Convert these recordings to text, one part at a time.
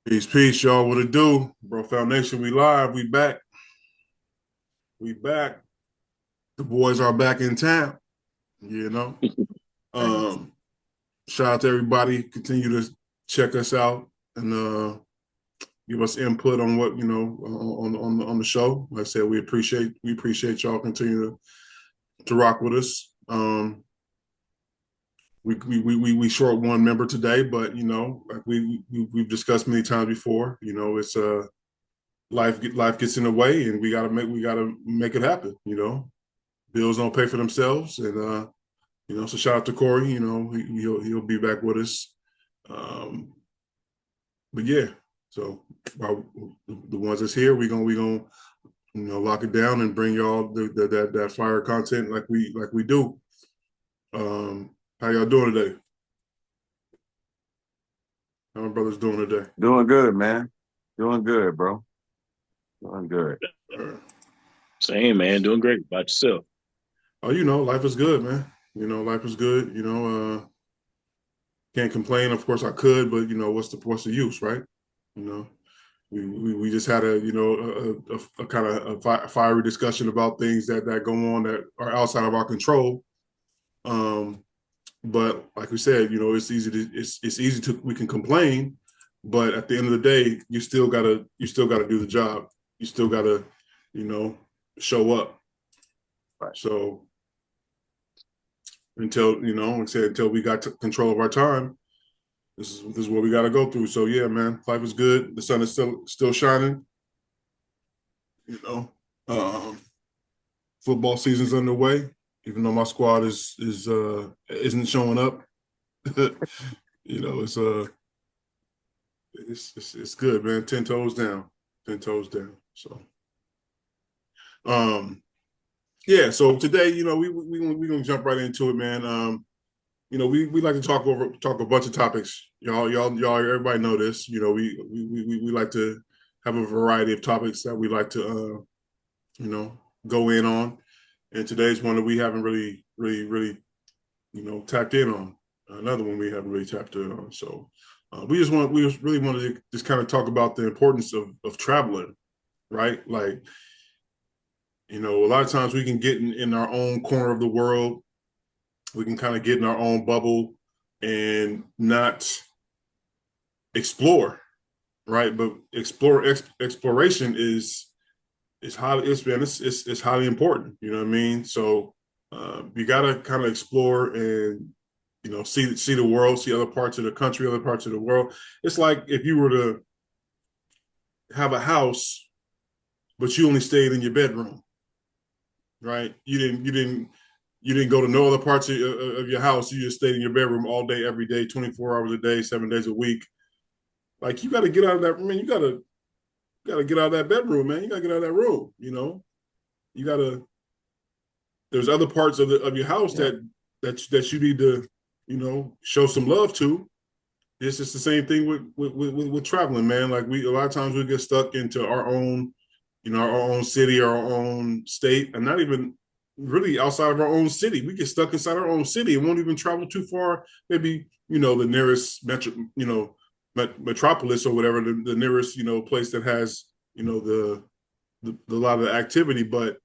Peace, peace, y'all. What it do? Bro Foundation, we live. We back. We back. The boys are back in town, you know. Thanks. Um, Shout out to everybody. Continue to check us out and give us input on what, on the show. Like I said, we appreciate y'all continue to rock with us. We short one member today, but like we've discussed many times before, it's life gets in the way, and we gotta make it happen. Bills don't pay for themselves, and so shout out to Corey. He'll be back with us. Um, but yeah, so the ones that's here, we gonna lock it down and bring y'all that fire content like we do. How y'all doing today? How my brothers doing today? Doing good, man. Doing good, bro. Doing good. Uh, Same, man. Doing great. About yourself. oh, life is good, man. Life is good. Can't complain. Of course, I could, but what's the use, right? You know, we just had a kind of a fiery discussion about things that go on that are outside of our control. Um, but like we said, it's easy to we can complain, but at the end of the day, you still gotta do the job. You still gotta you know show up. Right. So like I said, until we got control of our time, this is what we got to go through. So yeah, man, life is good. The sun is still shining. You know, um, Football season's underway. Even though my squad isn't showing up, it's good, man. 10 toes down, 10 toes down. So um, yeah. So today, we gonna jump right into it, man. We like to talk a bunch of topics. Y'all, everybody know this. We like to have a variety of topics that we like to go in on. And today's one that we haven't really tapped in on. Another one we haven't really tapped in on. So we just really wanted to just kind of talk about the importance of traveling, right? Like, a lot of times we can get in our own corner of the world. We can kind of get in our own bubble and not explore, right? But exploration is highly it's highly important. You know what I mean? So you got to kind of explore and see the world, see other parts of the country, other parts of the world. It's like if you were to have a house, but you only stayed in your bedroom, right? You didn't go to no other parts of your house. You just stayed in your bedroom all day, every day, 24 hours a day, 7 days a week. Like you got to get out of that. Man, you got to get out of that bedroom, man. You got to get out of that room. You got to. There's other parts of your house Yeah. that you need to show some love to. It's just the same thing with traveling, man. Like we a lot of times we get stuck into our own city, our own state, and not even really outside of our own city. We get stuck inside our own city and won't even travel too far. Maybe the nearest metropolis or whatever, the nearest place that has the lot of the activity. But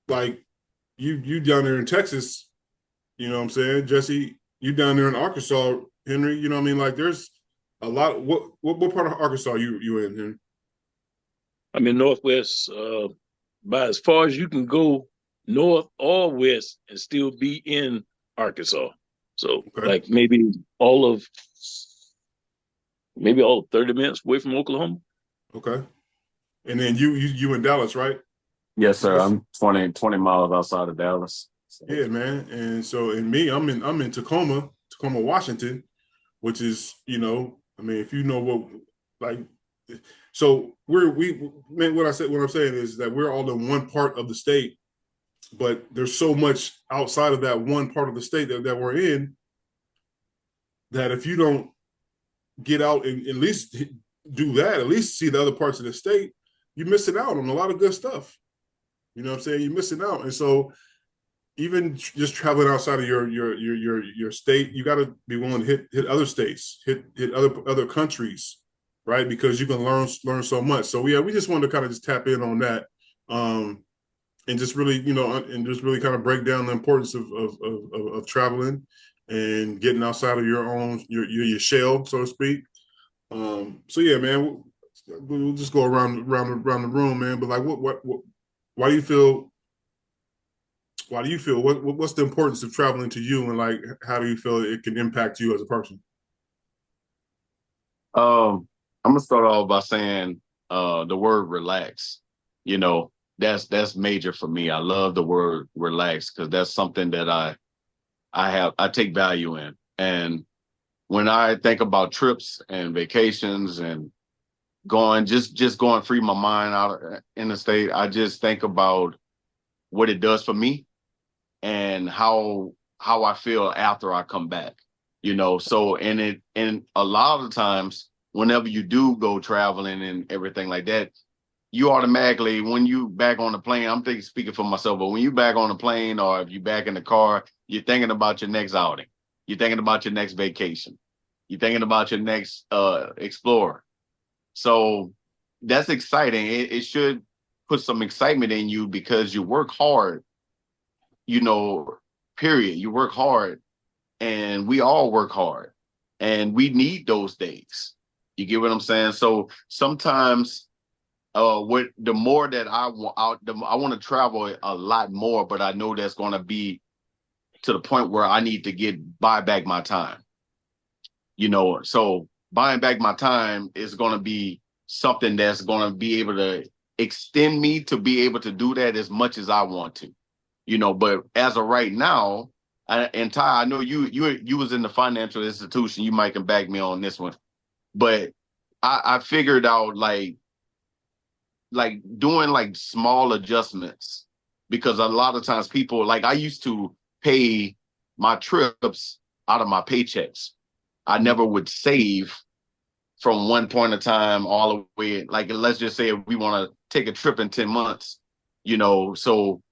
like you down there in Texas, you know what I'm saying, Jesse, you down there in Arkansas, Henry, you know what I mean? Like there's a lot. What part of Arkansas you in, Henry? I'm in Northwest, about as far as you can go north or west and still be in Arkansas. So, Okay. like maybe all of 30 minutes away from Oklahoma. Okay. And then you in Dallas, right? Yes, sir. Jesse? I'm 20 miles outside of Dallas. So, Yeah, man. And so in me, I'm in Tacoma, Washington, which is, I mean, if you know what like so we man, what I'm saying is that we're all in one part of the state, but there's so much outside of that one part of the state that we're in that if you don't get out and at least do that, at least see the other parts of the state, you're missing out on a lot of good stuff. You know what I'm saying? You're missing out. And so even just traveling outside of your state, you got to be willing to hit other states, hit other countries, right? Because you can learn so much. So yeah, we just wanted to kind of just tap in on that, and just really, and just really kind of break down the importance of traveling and getting outside of your own your shell, so to speak. So yeah, man, we'll just go around the room, man. But like, what why do you feel? Why do you feel? What's the importance of traveling to you, and like, how do you feel it can impact you as a person? I'm gonna start off by saying the word relax. You know, that's major for me. I love the word relax because that's something that I take value in. And when I think about trips and vacations and going just going free my mind out in the state, I just think about what it does for me and how I feel after I come back. So and a lot of the times whenever you do go traveling and everything like that, you automatically, when you back on the plane, I'm thinking, speaking for myself, but when you back on the plane or if you back in the car, you're thinking about your next outing. You're thinking about your next vacation. You're thinking about your next explorer. So that's exciting. It should put some excitement in you because you work hard, you know, period. You work hard and we all work hard and we need those days. You get what I'm saying? So sometimes what the more that I want out, I want to travel a lot more, but I know that's going to be to the point where I need to buy back my time. So buying back my time is going to be something that's going to be able to extend me to be able to do that as much as I want to. But as of right now, and Ty, I know you was in the financial institution. You might can back me on this one, but I figured out like doing like small adjustments because a lot of times people, like, I used to pay my trips out of my paychecks. I never would save from one point of time all the way. Like, let's just say if we want to take a trip in 10 months, so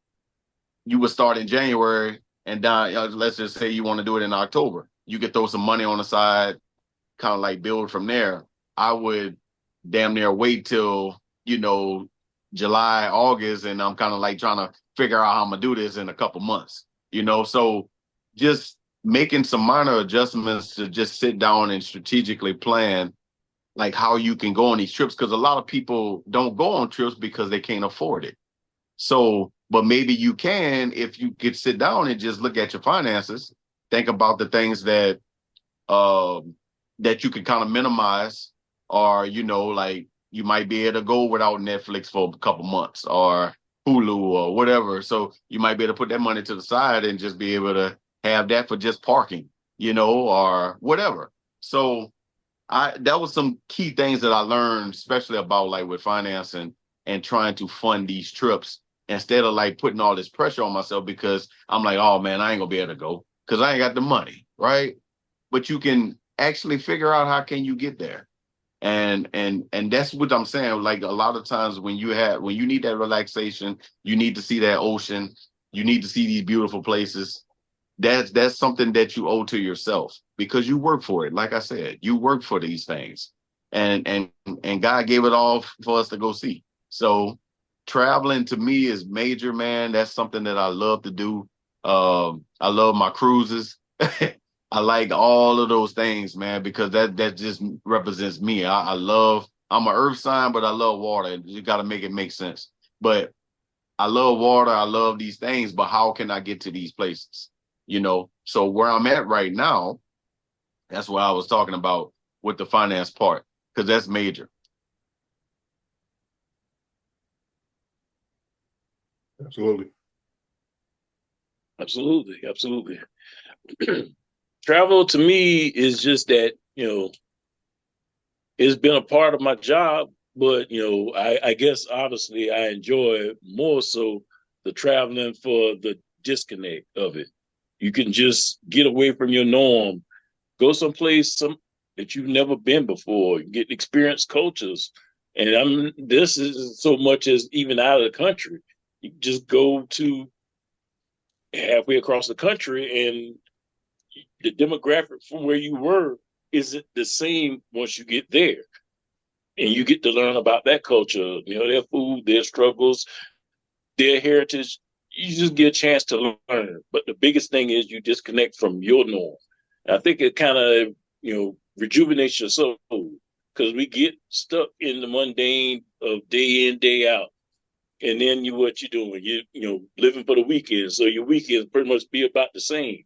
you would start in January and down, let's just say you want to do it in October. You could throw some money on the side, kind of like build from there. I would damn near wait till, July, August, and I'm kind of like trying to figure out how I'm gonna do this in a couple months, So just making some minor adjustments to just sit down and strategically plan like how you can go on these trips, because a lot of people don't go on trips because they can't afford it. So, but maybe you can if you could sit down and just look at your finances, think about the things that you could kind of minimize, or like you might be able to go without Netflix for a couple months or Hulu or whatever. So you might be able to put that money to the side and just be able to have that for just parking, or whatever. So that was some key things that I learned, especially about like with financing and trying to fund these trips instead of like putting all this pressure on myself because I'm like, oh man, I ain't gonna be able to go because I ain't got the money, right? But you can actually figure out how can you get there. And that's what I'm saying. Like a lot of times when you need that relaxation, you need to see that ocean, you need to see these beautiful places. That's something that you owe to yourself because you work for it. Like I said, you work for these things, and God gave it all for us to go see. So traveling to me is major, man. That's something that I love to do. I love my cruises. I like all of those things, man, because that just represents me. I'm an earth sign, but I love water. You got to make it make sense. But I love water. I love these things, but how can I get to these places? So where I'm at right now, that's what I was talking about with the finance part, because that's major. Absolutely. Absolutely, absolutely. Travel to me is just that, it's been a part of my job, but I guess obviously I enjoy more so the traveling for the disconnect of it. You can just get away from your norm, go someplace that you've never been before, get experienced cultures. And this is so much as even out of the country. You just go to halfway across the country, and the demographic from where you were isn't the same once you get there. And you get to learn about that culture, their food, their struggles, their heritage. You just get a chance to learn. But the biggest thing is you disconnect from your norm. And I think it kind of, rejuvenates your soul because we get stuck in the mundane of day in, day out. And then what you're doing, living for the weekend. So your weekends pretty much be about the same.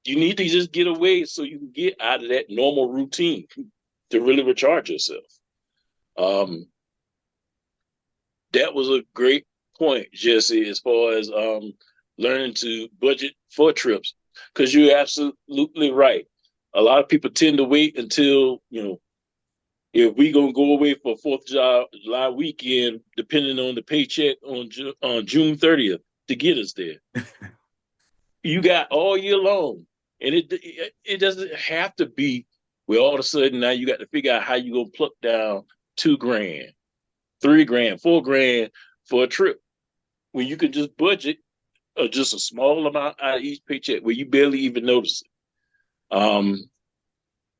You need to just get away so you can get out of that normal routine to really recharge yourself. That was a great point, Jesse, as far as learning to budget for trips, because you're absolutely right. A lot of people tend to wait until, if we gonna go away for 4th of July weekend, depending on the paycheck on June 30th to get us there. You got all year long, and it doesn't have to be where all of a sudden now you got to figure out how you gonna pluck down $2,000, $3,000, $4,000 for a trip when you can just budget just a small amount out of each paycheck where you barely even notice it.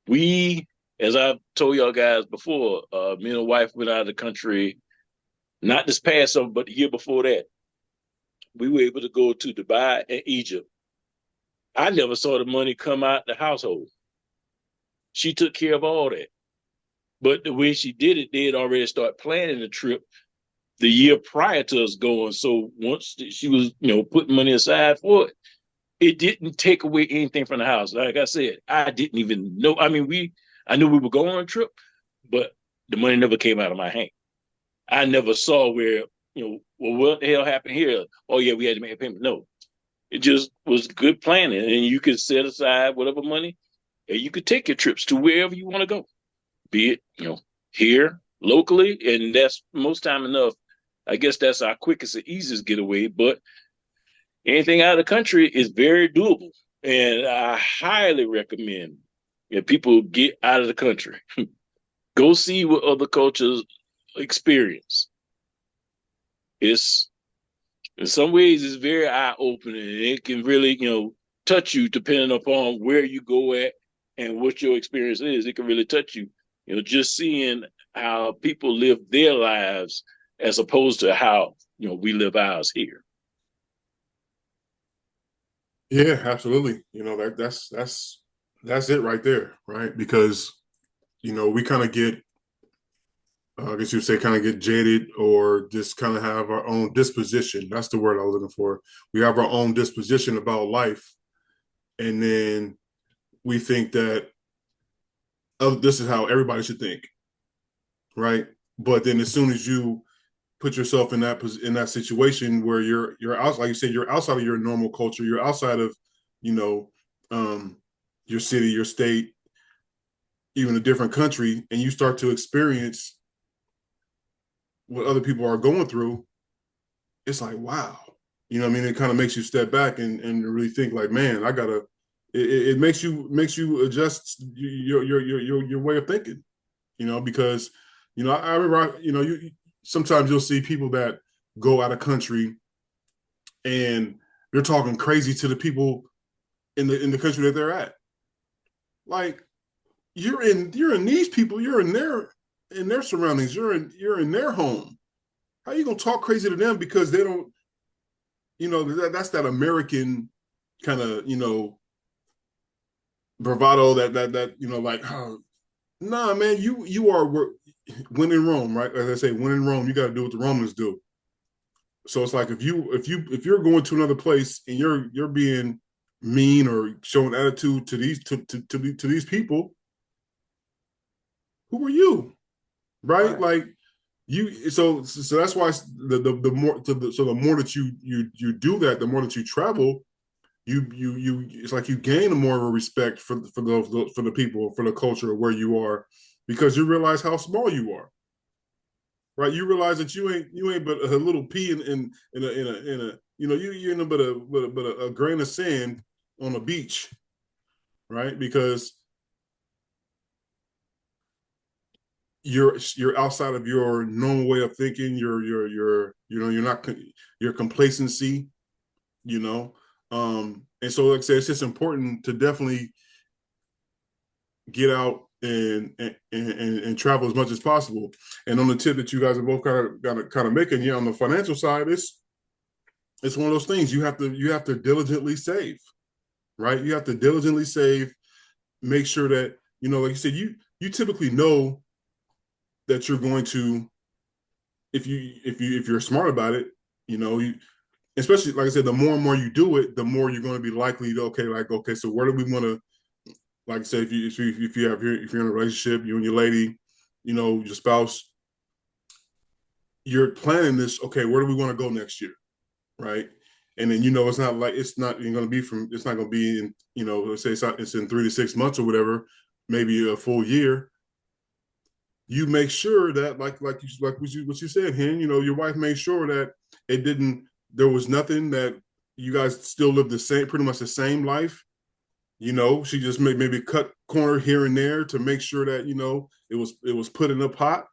We, as I've told y'all guys before, me and my wife went out of the country, not this past summer, but the year before that. We were able to go to Dubai and Egypt. I never saw the money come out the household. She took care of all that. But the way she did it, they had already started planning the trip the year prior to us going. So once she was, putting money aside for it, it didn't take away anything from the house. Like I said, I didn't even know. I mean, I knew we were going on a trip, but the money never came out of my hand. I never saw where, well, what the hell happened here? Oh yeah, we had to make a payment. No, it just was good planning, and you could set aside whatever money, and you could take your trips to wherever you want to go, be it, here locally, and that's most time enough. I guess that's our quickest and easiest getaway, but anything out of the country is very doable. And I highly recommend if people get out of the country, go see what other cultures experience. It's, in some ways, it's very eye opening, and it can really, touch you depending upon where you go at and what your experience is. It can really touch you, just seeing how people live their lives as opposed to how, we live ours here. Yeah, absolutely. That's it right there, right? Because we kind of get, I guess you'd say, kind of get jaded or just kind of have our own disposition. That's the word I was looking for. We have our own disposition about life, and then we think that, oh, this is how everybody should think, right? But then as soon as you put yourself in that situation where you're out, like you said, you're outside of your normal culture, you're outside of, your city, your state, even a different country, and you start to experience what other people are going through, it's like, wow. It kind of makes you step back and really think like, man, I gotta, it makes you adjust your way of thinking, because, I remember, sometimes you'll see people that go out of country and they're talking crazy to the people in the country that they're at. Like, you're in these people, you're in their surroundings, you're in their home. How are you gonna talk crazy to them because they don't, that's that American kind of, bravado that like, oh, nah, man, you are when in Rome, right? As I say, when in Rome, you got to do what the Romans do. So it's like if you're going to another place and you're being mean or showing attitude to these people, who are you, right? Like you. So that's why the more the more that you do that, the more that you travel, you it's like you gain more of a respect for the people, for the culture of where you are, because you realize how small you are, right? You realize that you ain't but a little pea in a you're in but a grain of sand on a beach, right? Because you're outside of your normal way of thinking. You're not your complacency, And so, like I said, it's just important to definitely get out and travel as much as possible. And on the tip that you guys are both kind of making, on the financial side, it's one of those things you have to diligently save, right? You have to diligently save, make sure that, like you said, you typically know that you're going to, if you're smart about it, you especially, like I said, the more and more you do it, the more you're going to be likely to, okay, so where do we want to, like I said, if you're in a relationship, you and your lady, your spouse, you're planning this, okay, where do we want to go next year? Right. And then, it's not going to be it's not going to be in, let's say it's in 3 to 6 months or whatever, maybe a full year. You make sure that, like what you said, Hen, your wife made sure that there was nothing, that you guys still live pretty much the same life. She just maybe cut corner here and there to make sure that, it was put in a pot.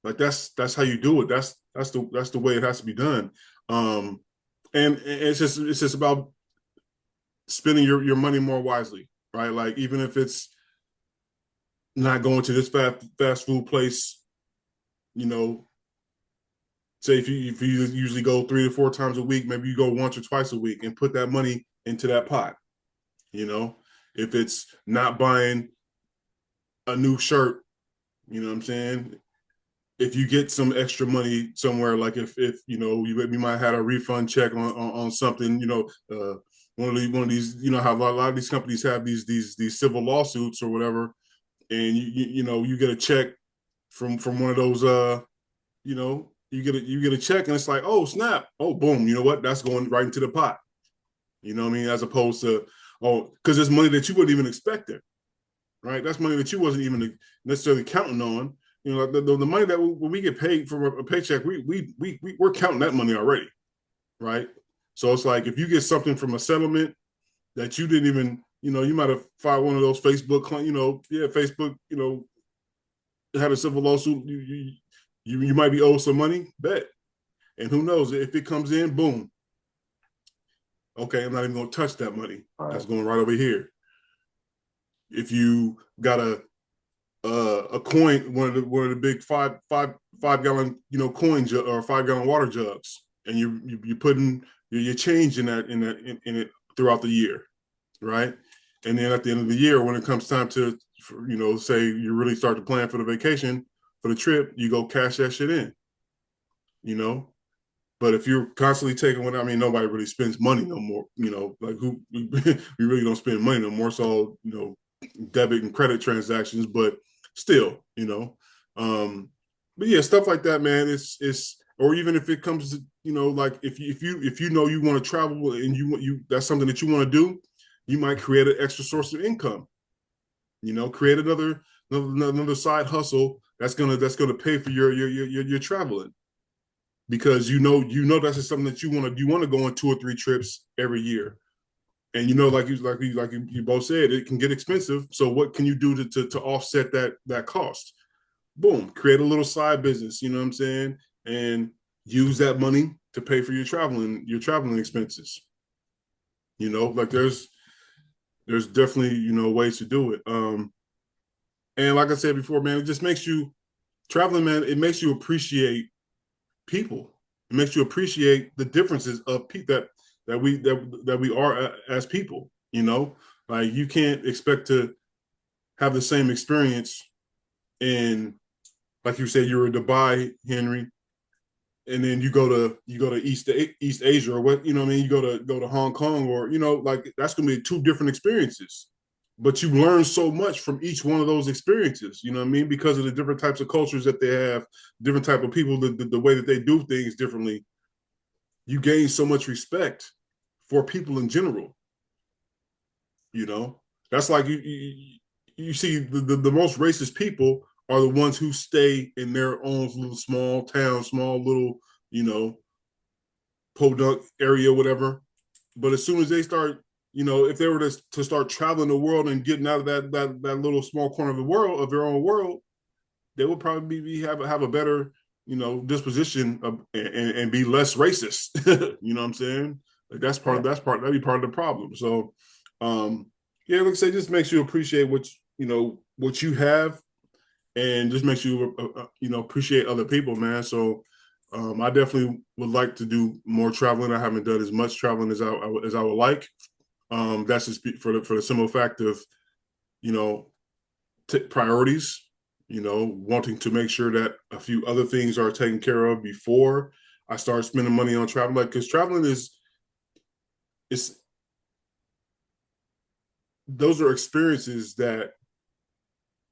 Like that's how you do it. That's the way it has to be done. And it's just about spending your money more wisely, right? Like, even if it's not going to this fast food place, say if you usually go 3 to 4 times a week, maybe you go once or twice a week and put that money into that pot. If it's not buying a new shirt, you know what I'm saying? If you get some extra money somewhere, like if you might have a refund check on something, one of these, how a lot of these companies have these civil lawsuits or whatever, and you get a check from one of those, you get a check and it's like, oh snap, oh boom, you know what? That's going right into the pot. You know what I mean? As opposed to, because it's money that you wouldn't even expect it, right? That's money that you wasn't even necessarily counting on. The money that when we get paid for a paycheck, we're counting that money already, right? So it's like, if you get something from a settlement that you didn't even, you might have filed one of those Facebook, Facebook, had a civil lawsuit, you might be owed some money, bet. And who knows, if it comes in, boom. Okay, I'm not even going to touch that money. Right. That's going right over here. If you got a coin, one of the big five gallon coin or 5 gallon water jugs, and you putting your change in it throughout the year, right? And then at the end of the year, when it comes time to say you really start to plan for the vacation, for the trip, you go cash that shit in, But if you're constantly taking nobody really spends money no more, like who we really don't spend money no more. So, debit and credit transactions, but still, but yeah, stuff like that, man. It's or even if it comes to, like if you know you want to travel and you that's something that you want to do, you might create an extra source of income. Create another side hustle that's gonna pay for your traveling, because that's just something that you want to go on 2 or 3 trips every year. And like you both said, it can get expensive. So what can you do to offset that cost? Boom, create a little side business, you know what I'm saying? And use that money to pay for your traveling expenses. Like there's definitely, ways to do it. And like I said before, man, it just makes you traveling, man, it makes you appreciate people. It makes you appreciate the differences of people that we are as people. Like you can't expect to have the same experience in, like you said, you're in Dubai, Henry, and then you go to East Asia, or what, you go to Hong Kong, or like that's gonna be 2 different experiences. But you learn so much from each one of those experiences, because of the different types of cultures that they have, different type of people, the way that they do things differently. You gain so much respect for people in general. That's like you see the most racist people are the ones who stay in their own little small town, small little, podunk area, whatever. But as soon as they start, if they were to start traveling the world and getting out of that little small corner of the world, of their own world, they would probably have a better, disposition and be less racist. You know what I'm saying? Like that'd be part of the problem. So, yeah, like I say, just makes you appreciate what you have, and just makes you appreciate other people, man. So, I definitely would like to do more traveling. I haven't done as much traveling as I would like. That's just for the simple fact of you know priorities. Wanting to make sure that a few other things are taken care of before I start spending money on travel. Like, because traveling it's those are experiences that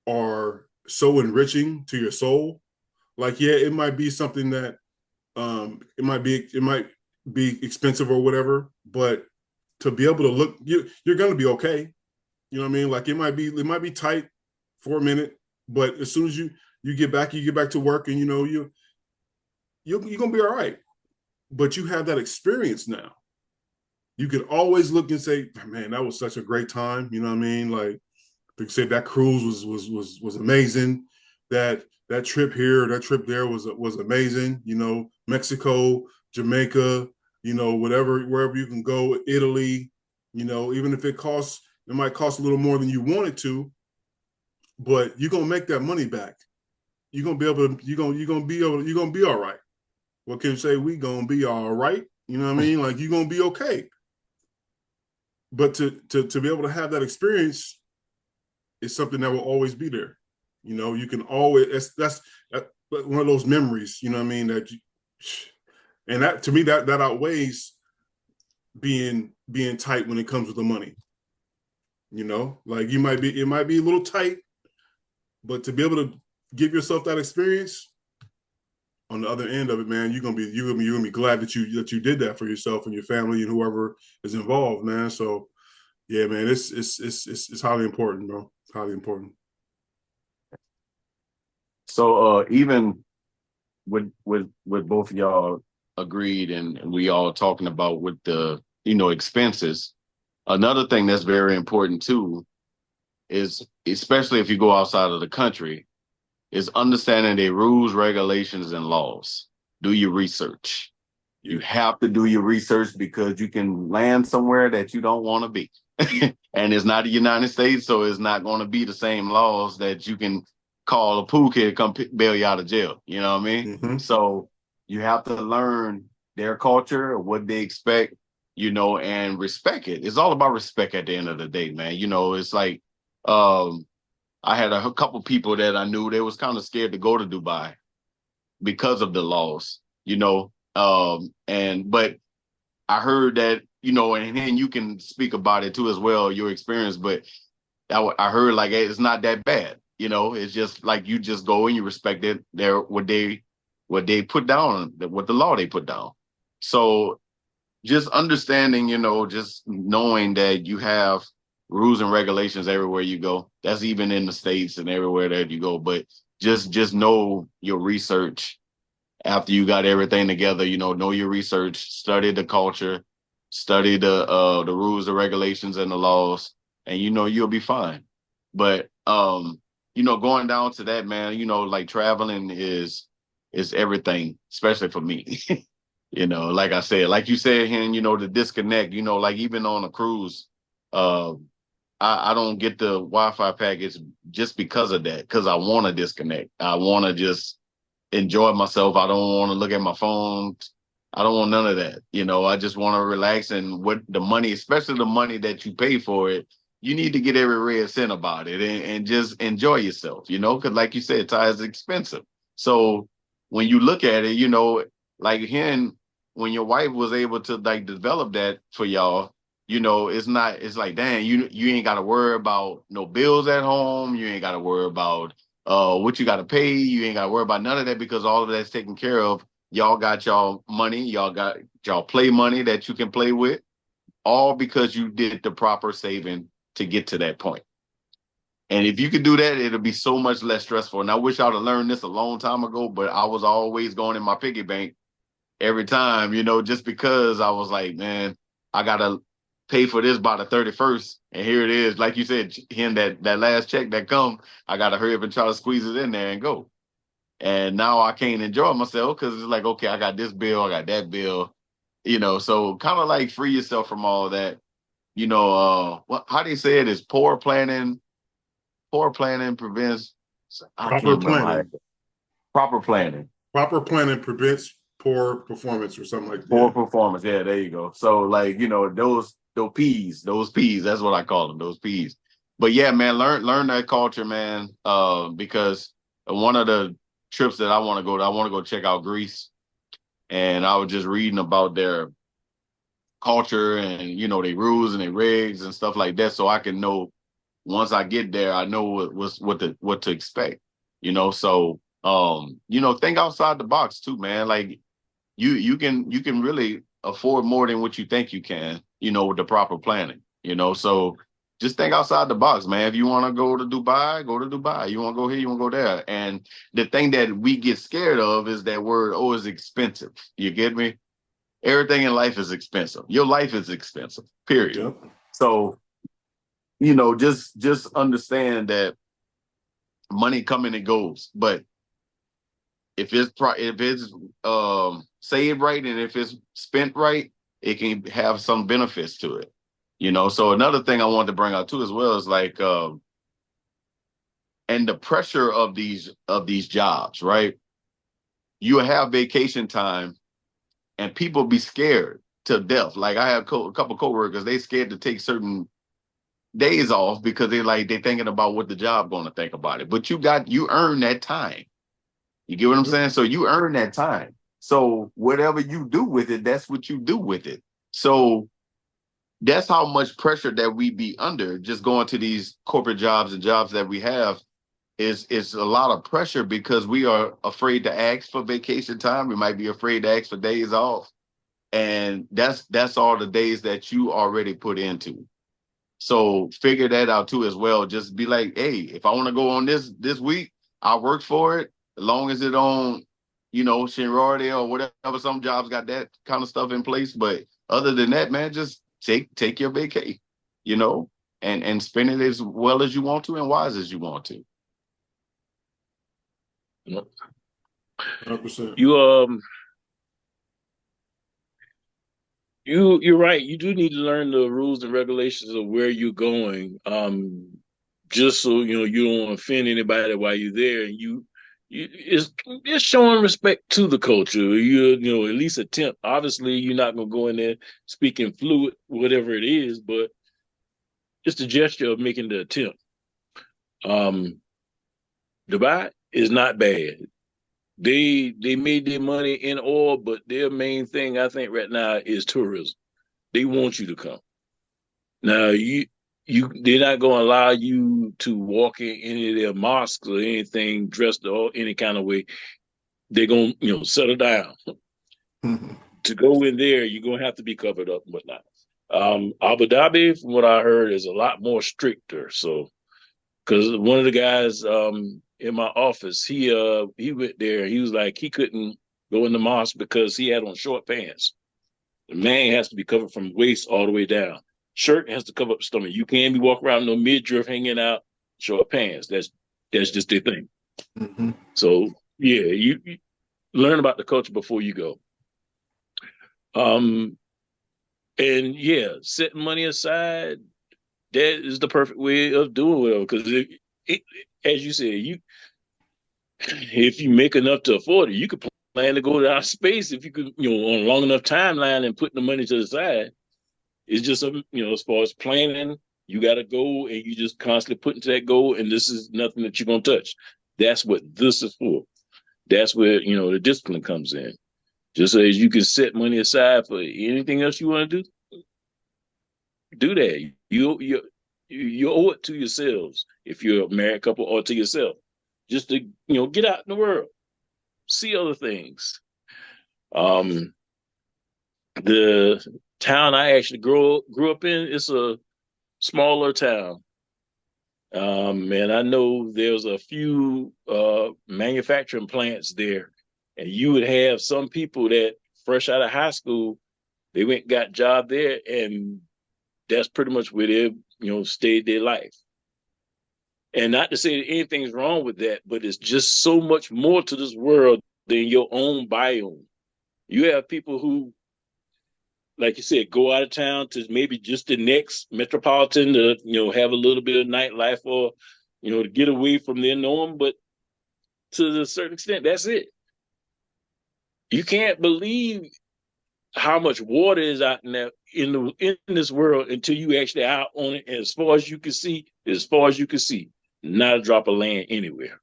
are so enriching to your soul. Like, yeah, it might be something that it might be expensive or whatever, but to be able to you're gonna be okay. You know what I mean? Like, it might be tight for a minute, but as soon as you get back to work, and you're gonna be all right. But you have that experience now. You can always look and say, man, that was such a great time. You know what I mean? Like, they said that cruise was amazing. That trip here, that trip there was amazing. Mexico, Jamaica, wherever you can go, Italy. Even if it might cost a little more than you want it to, but you're gonna make that money back. You're gonna be all right. What can you say? We gonna be all right. You know what I mean? Like, you're gonna be okay. But to be able to have that experience is something that will always be there. You can always that's one of those memories. You know what I mean? And that, to me, that outweighs being tight when it comes with the money. Like, it might be a little tight, but to be able to give yourself that experience on the other end of it, man, you're gonna be glad that you did that for yourself and your family and whoever is involved, man. So yeah, man, it's highly important, bro. Highly important. So even with both of y'all agreed, and we all talking about with the expenses. Another thing that's very important too is, especially if you go outside of the country, is understanding the rules, regulations, and laws. Do your research. You have to do your research, because you can land somewhere that you don't want to be. And it's not the United States, so it's not going to be the same laws that you can call a pool kid to come bail you out of jail. You know what I mean? Mm-hmm. So you have to learn their culture, what they expect, and respect it. It's all about respect at the end of the day, man. It's like, I had a couple people that I knew, they was kind of scared to go to Dubai because of the laws, but I heard that, and then you can speak about it too as well, your experience, but I heard like it's not that bad. It's just like you just go and you respect it. What they put down, what the law they put down. So just understanding, just knowing that you have rules and regulations everywhere you go. That's even in the States and everywhere that you go. But just know your research after you got everything together. Know your research, study the culture, study the rules, the regulations, and the laws, and you'll be fine. But going down to that, man, like traveling is everything, especially for me. Like I said, like you said, Hen, the disconnect, like even on a cruise, I don't get the Wi-Fi package just because of that, because I want to disconnect. I want to just enjoy myself. I don't want to look at my phone. I don't want none of that. I just want to relax, and what the money, especially the money that you pay for it, you need to get every red cent about it, and just enjoy yourself, because like you said, Ty, is expensive. So when you look at it, like Hen, when your wife was able to like develop that for y'all, it's like, dang, you ain't got to worry about no bills at home. You ain't got to worry about what you got to pay. You ain't got to worry about none of that, because all of that's taken care of. Y'all got y'all money. Y'all got y'all play money that you can play with, all because you did the proper saving to get to that point. And if you could do that, it'll be so much less stressful. And I wish I'd have learned this a long time ago, but I was always going in my piggy bank every time, just because I was like, man, I got to pay for this by the 31st. And here it is. Like you said, that last check that come, I got to hurry up and try to squeeze it in there and go. And now I can't enjoy myself, because it's like, okay, I got this bill, I got that bill. So kind of like free yourself from all of that. How do you say it is poor planning. Poor planning prevents. I can't Proper remember planning. proper planning. Proper planning prevents poor performance or something like that. Poor performance. Yeah, there you go. So like, those peas, that's what I call them, those peas. But yeah, man, learn that culture, man. Because one of the trips that I want to go check out Greece. And I was just reading about their culture and their rules and their rigs and stuff like that. So I can know once I get there, I know what to expect. So think outside the box too, man. Like you can really afford more than what you think you can, with the proper planning, so just think outside the box, man. If you want to go to Dubai, go to Dubai. You want to go here, you want to go there. And the thing that we get scared of is that word, oh, it's expensive. You get me? Everything in life is expensive. Your life is expensive, period. Yep. So, just understand that money coming and goes, but if it's saved right and if it's spent right, it can have some benefits to it. So another thing I wanted to bring out too as well is like and the pressure of these jobs, right? You have vacation time and people be scared to death. Like I have a couple coworkers, they scared to take certain days off because they're thinking about what the job going to think about it. But you earn that time. You get what I'm saying? So you earn that time. So whatever you do with it, that's what you do with it. So that's how much pressure that we be under just going to these corporate jobs and jobs that we have is a lot of pressure because we are afraid to ask for vacation time. We might be afraid to ask for days off. And that's all the days that you already put into. So figure that out too as well. Just be like, hey, if I want to go on this week, I'll work for it. As long as it on, seniority or whatever. Some jobs got that kind of stuff in place. But other than that, man, just take your vacay, and spend it as well as you want to and wise as you want to. 100%. You're right. You do need to learn the rules and regulations of where you're going. Just so you don't offend anybody while you're there. And it's showing respect to the culture. At least attempt. Obviously, you're not gonna go in there speaking fluid, whatever it is, but just a gesture of making the attempt. Dubai is not bad. They made their money in oil, but their main thing, I think, right now is tourism. They want you to come. Now they're not going to allow you to walk in any of their mosques or anything dressed or any kind of way. They're going to settle down. To go in there, you're going to have to be covered up and whatnot. Abu Dhabi, from what I heard, is a lot more stricter. So, because one of the guys in my office, he went there. He was like, he couldn't go in the mosque because he had on short pants. The man has to be covered from waist all the way down. Shirt has to cover up the stomach. You can't be walking around no midriff hanging out, short pants. That's just their thing. Mm-hmm. So yeah, you learn about the culture before you go. And yeah, setting money aside, that is the perfect way of doing it. Because as you said, if you make enough to afford it, you could plan to go to outer space if you could, on a long enough timeline and putting the money to the side. It's just, as far as planning, you got to go and you just constantly put into that goal. And this is nothing that you're going to touch. That's what this is for. That's where, the discipline comes in. Just as you can set money aside for anything else you want to do that. You owe it to yourselves if you're a married couple or to yourself, just to get out in the world, see other things. The town I actually grew up in is a smaller town, and I know there's a few manufacturing plants there, and you would have some people that fresh out of high school, they went and got a job there, and that's pretty much where they stayed their life. And not to say that anything's wrong with that, but it's just so much more to this world than your own biome. You have people who like you said, go out of town to maybe just the next metropolitan to, have a little bit of nightlife or, to get away from their norm. But to a certain extent, that's it. You can't believe how much water is out in there in this world until you actually out on it. And as far as you can see, not a drop of land anywhere.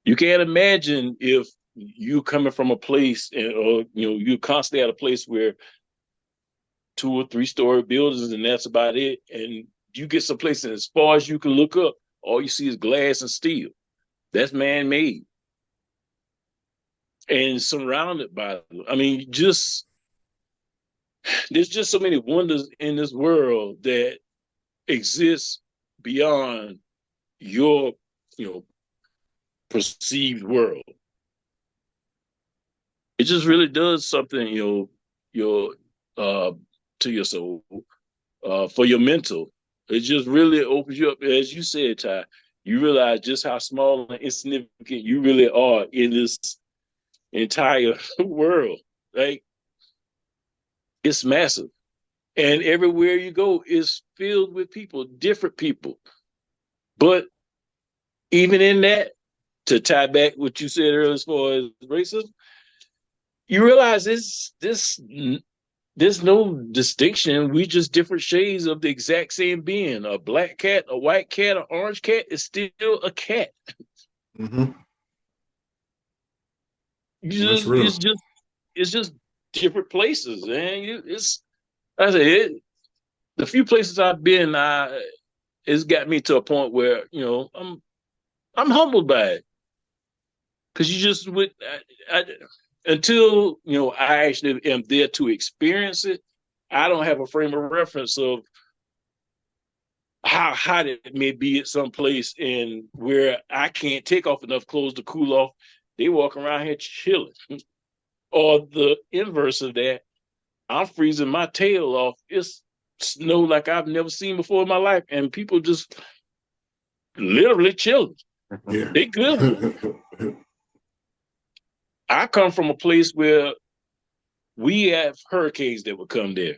You can't imagine if you coming from a place or you constantly at a place where 2 or 3 story buildings and that's about it. And you get someplace and as far as you can look up, all you see is glass and steel. That's man-made. And surrounded by, there's just so many wonders in this world that exist beyond your, perceived world. It just really does something, your to your soul, for your mental. It just really opens you up, as you said, Ty. You realize just how small and insignificant you really are in this entire world. Like, it's massive. And everywhere you go is filled with people, different people. But even in that, to tie back what you said earlier as far as racism, you realize there's no distinction. We just different shades of the exact same being. A black cat, a white cat, an orange cat is still a cat. Mm-hmm. It's just different places, and the few places I've been, it's got me to a point where I'm humbled by it, because you just until I actually am there to experience it, I don't have a frame of reference of how hot it may be at some place and where I can't take off enough clothes to cool off. They walk around here chilling. Or the inverse of that, I'm freezing my tail off. It's snow like I've never seen before in my life, and people just literally chilling. Yeah. They good. I come from a place where we have hurricanes that would come there.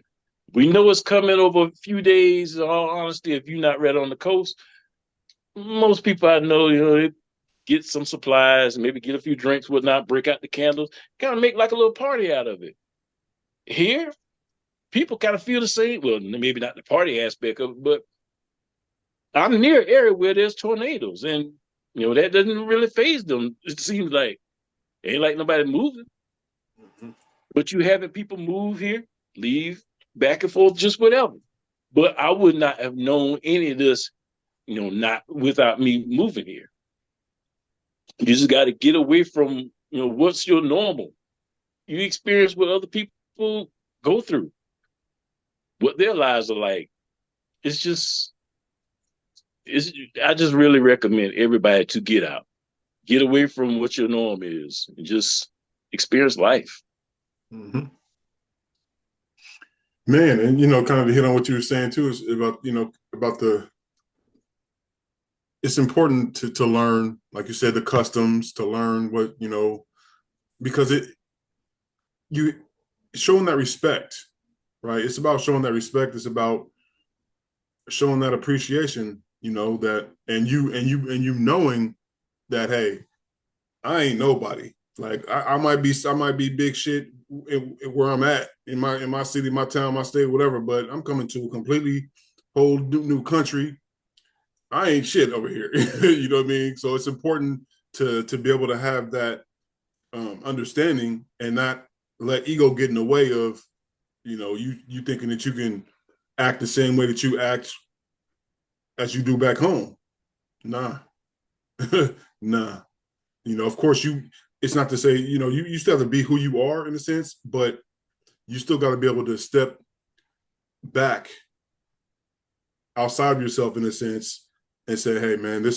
We know it's coming over a few days. In all honesty, if you're not right on the coast, most people I know, they get some supplies, maybe get a few drinks, whatnot, break out the candles, kind of make like a little party out of it. Here, people kind of feel the same. Well, maybe not the party aspect of it, but I'm near an area where there's tornadoes, and that doesn't really faze them. It seems like ain't like nobody moving, but you having people move here, leave, back and forth, just whatever. But I would not have known any of this, not without me moving here. You just got to get away from, what's your normal. You experience what other people go through, what their lives are like. I just really recommend everybody to get out, get away from what your norm is, and just experience life. Mm-hmm. Man, and kind of to hit on what you were saying too is about it's important to learn, like you said, the customs, to learn what because showing that respect, right? It's about showing that respect. It's about showing that appreciation, that and you knowing that, hey, I ain't nobody. Like I might be big shit where I'm at in my city, my town, my state, whatever. But I'm coming to a completely whole new country. I ain't shit over here. You know what I mean? So it's important to be able to have that understanding and not let ego get in the way of you thinking that you can act the same way that you act as you do back home. Nah. Nah. Of course it's not to say, you still have to be who you are in a sense, but you still got to be able to step back outside of yourself in a sense and say, hey man,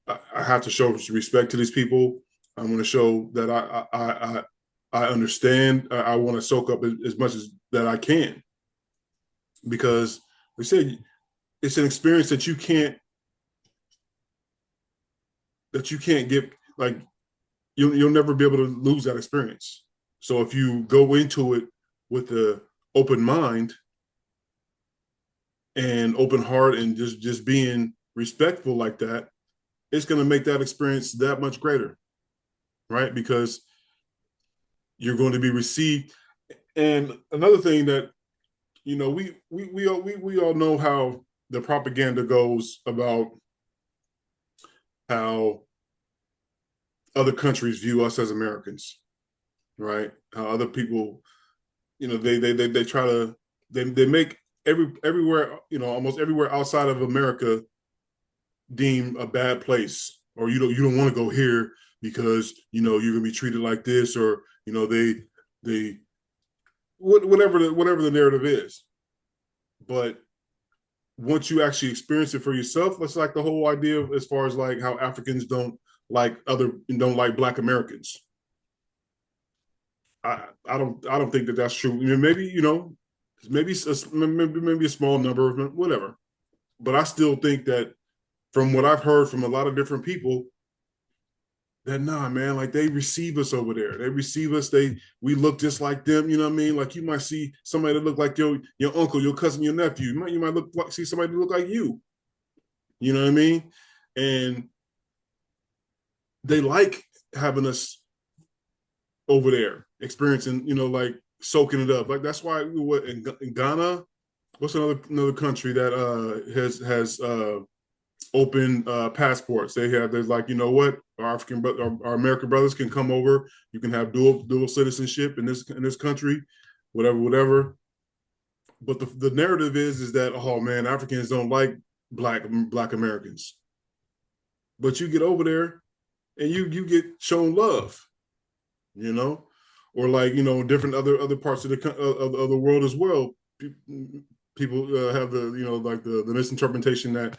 I have to show respect to these people. I'm going to show that I understand. I want to soak up as much as that I can, because we said it's an experience that you can't get, like you'll never be able to lose that experience. So if you go into it with the open mind and open heart and just being respectful like that, it's going to make that experience that much greater, right? Because you're going to be received. And another thing that we all know how the propaganda goes about how other countries view us as Americans, right? How other people, they try to they make everywhere, almost everywhere outside of America deem a bad place, or you don't want to go here because you're gonna be treated like this, or they whatever the narrative is. But once you actually experience it for yourself, it's like the whole idea of, as far as like how Africans don't like Black Americans. I don't think that that's true. I mean, maybe maybe a small number of them, whatever. But I still think that from what I've heard from a lot of different people, that nah, man, like they receive us over there. They receive us. We look just like them. You know what I mean? Like you might see somebody that look like your uncle, your cousin, your nephew. You might see somebody that look like you. You know what I mean? And they like having us over there, experiencing, like soaking it up. Like that's why we were in Ghana. What's another country that has open passports? There's like, what, our American brothers can come over. You can have dual citizenship in this country, whatever. But the narrative is that, oh man, Africans don't like black Americans. But you get over there and you get shown love, you know, or like, different other parts of the world as well. People have the, like the misinterpretation that,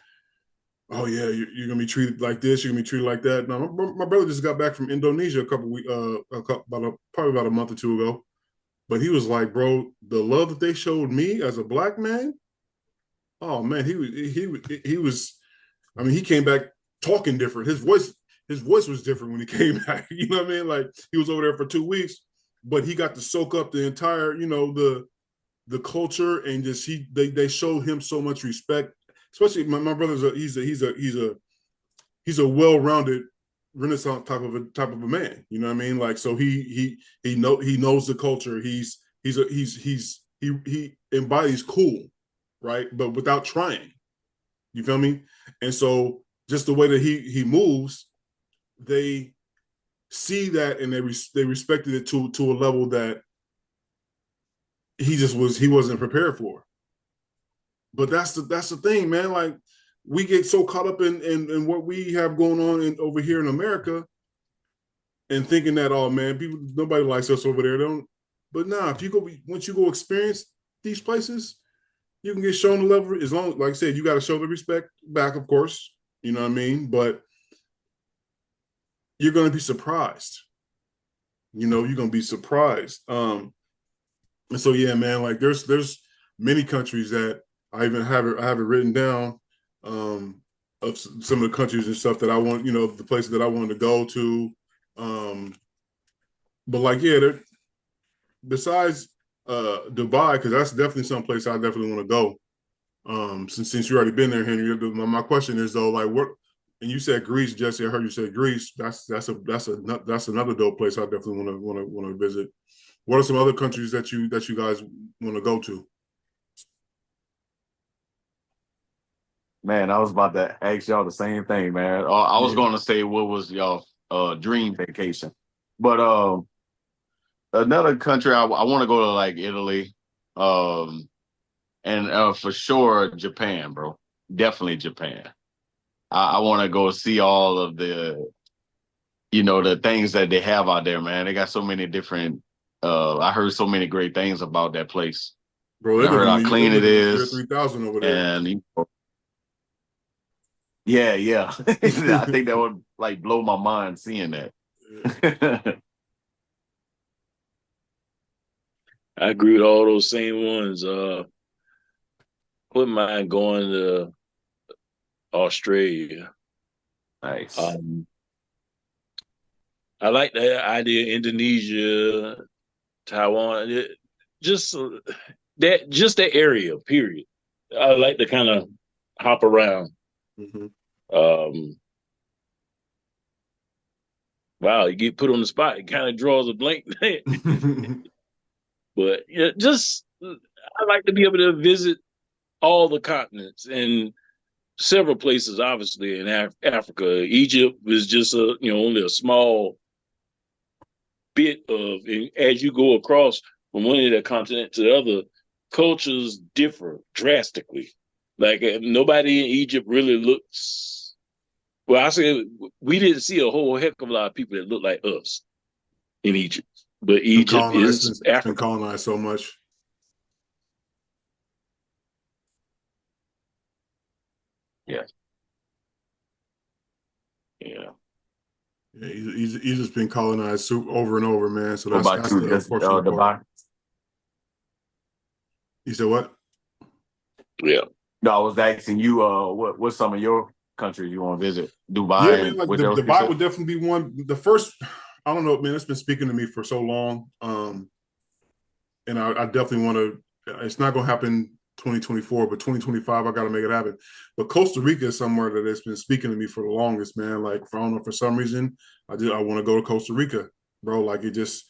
oh yeah, you're gonna be treated like this, you're gonna be treated like that. Now, my brother just got back from Indonesia a couple weeks, probably about a month or two ago. But he was like, bro, the love that they showed me as a black man, oh man, he was. I mean, he came back talking different. His voice was different when he came back. You know what I mean? Like he was over there for 2 weeks, but he got to soak up the entire, the culture, and just they showed him so much respect. Especially my brother's he's a well-rounded Renaissance type of a man. You know what I mean? Like, so he knows the culture. He embodies cool, right? But without trying. You feel me? And so just the way that he moves, they see that, and they respected it to a level that he wasn't prepared for. But that's the thing, man. Like we get so caught up in what we have going on over here in America, and thinking that, oh man, nobody likes us over there. They don't. But nah, once you go experience these places, you can get shown the level. As long, like I said, you got to show the respect back, of course. You know what I mean? But you're going to be surprised. You're going to be surprised. And so yeah, man, like there's many countries that I have it written down, of some of the countries and stuff that I want, the places that I wanted to go to. Um, but like, yeah, besides Dubai, because that's definitely some place I definitely want to go. Since you already been there, Henry, my question is though, like what? And you said Greece, Jesse. I heard you say Greece. That's another dope place I definitely want to visit. What are some other countries that you guys want to go to? Man, I was about to ask y'all the same thing, man. I was Yeah, going to say, what was y'all dream vacation? But another country I want to go to, like Italy, um, and for sure Japan, bro. Definitely Japan. I want to go see all of the things that they have out there, man. They got so many different. I heard so many great things about that place. bro, And I heard how they're clean it looking for year is, 3000 over there. and yeah, yeah. I think that would like blow my mind seeing that. I agree with all those same ones. Wouldn't mind going to Australia. Nice. Um, I like the idea of Indonesia, Taiwan. just that area. Period. I like to kind of hop around. Mhm. Wow, you get put on the spot. It kind of draws a blank. But yeah, just I like to be able to visit all the continents and several places. Obviously, in Africa, Egypt was just only a small bit of. And as you go across from one end of the continent to the other, cultures differ drastically. Like nobody in Egypt really looks. Well, I say we didn't see a whole heck of a lot of people that look like us in Egypt, but Been Egypt colonized. is It's been Africa. colonized so much. Yeah, yeah. Yeah, he's just been colonized over and over, man. So What about that's you? the Just unfortunate part. Dubai? You said what? Yeah. No, I was asking you, what's some of your countries you want to visit? Yeah, Dubai man. and Like what the else you Dubai said? would definitely be one. The first, I don't know, man. It's been speaking to me for so long. And I definitely want to. It's not going to happen 2024, but 2025, I got to make it happen. But Costa Rica is somewhere that has been speaking to me for the longest, man. Like, I don't know, for some reason, I want to go to Costa Rica, bro. Like, it's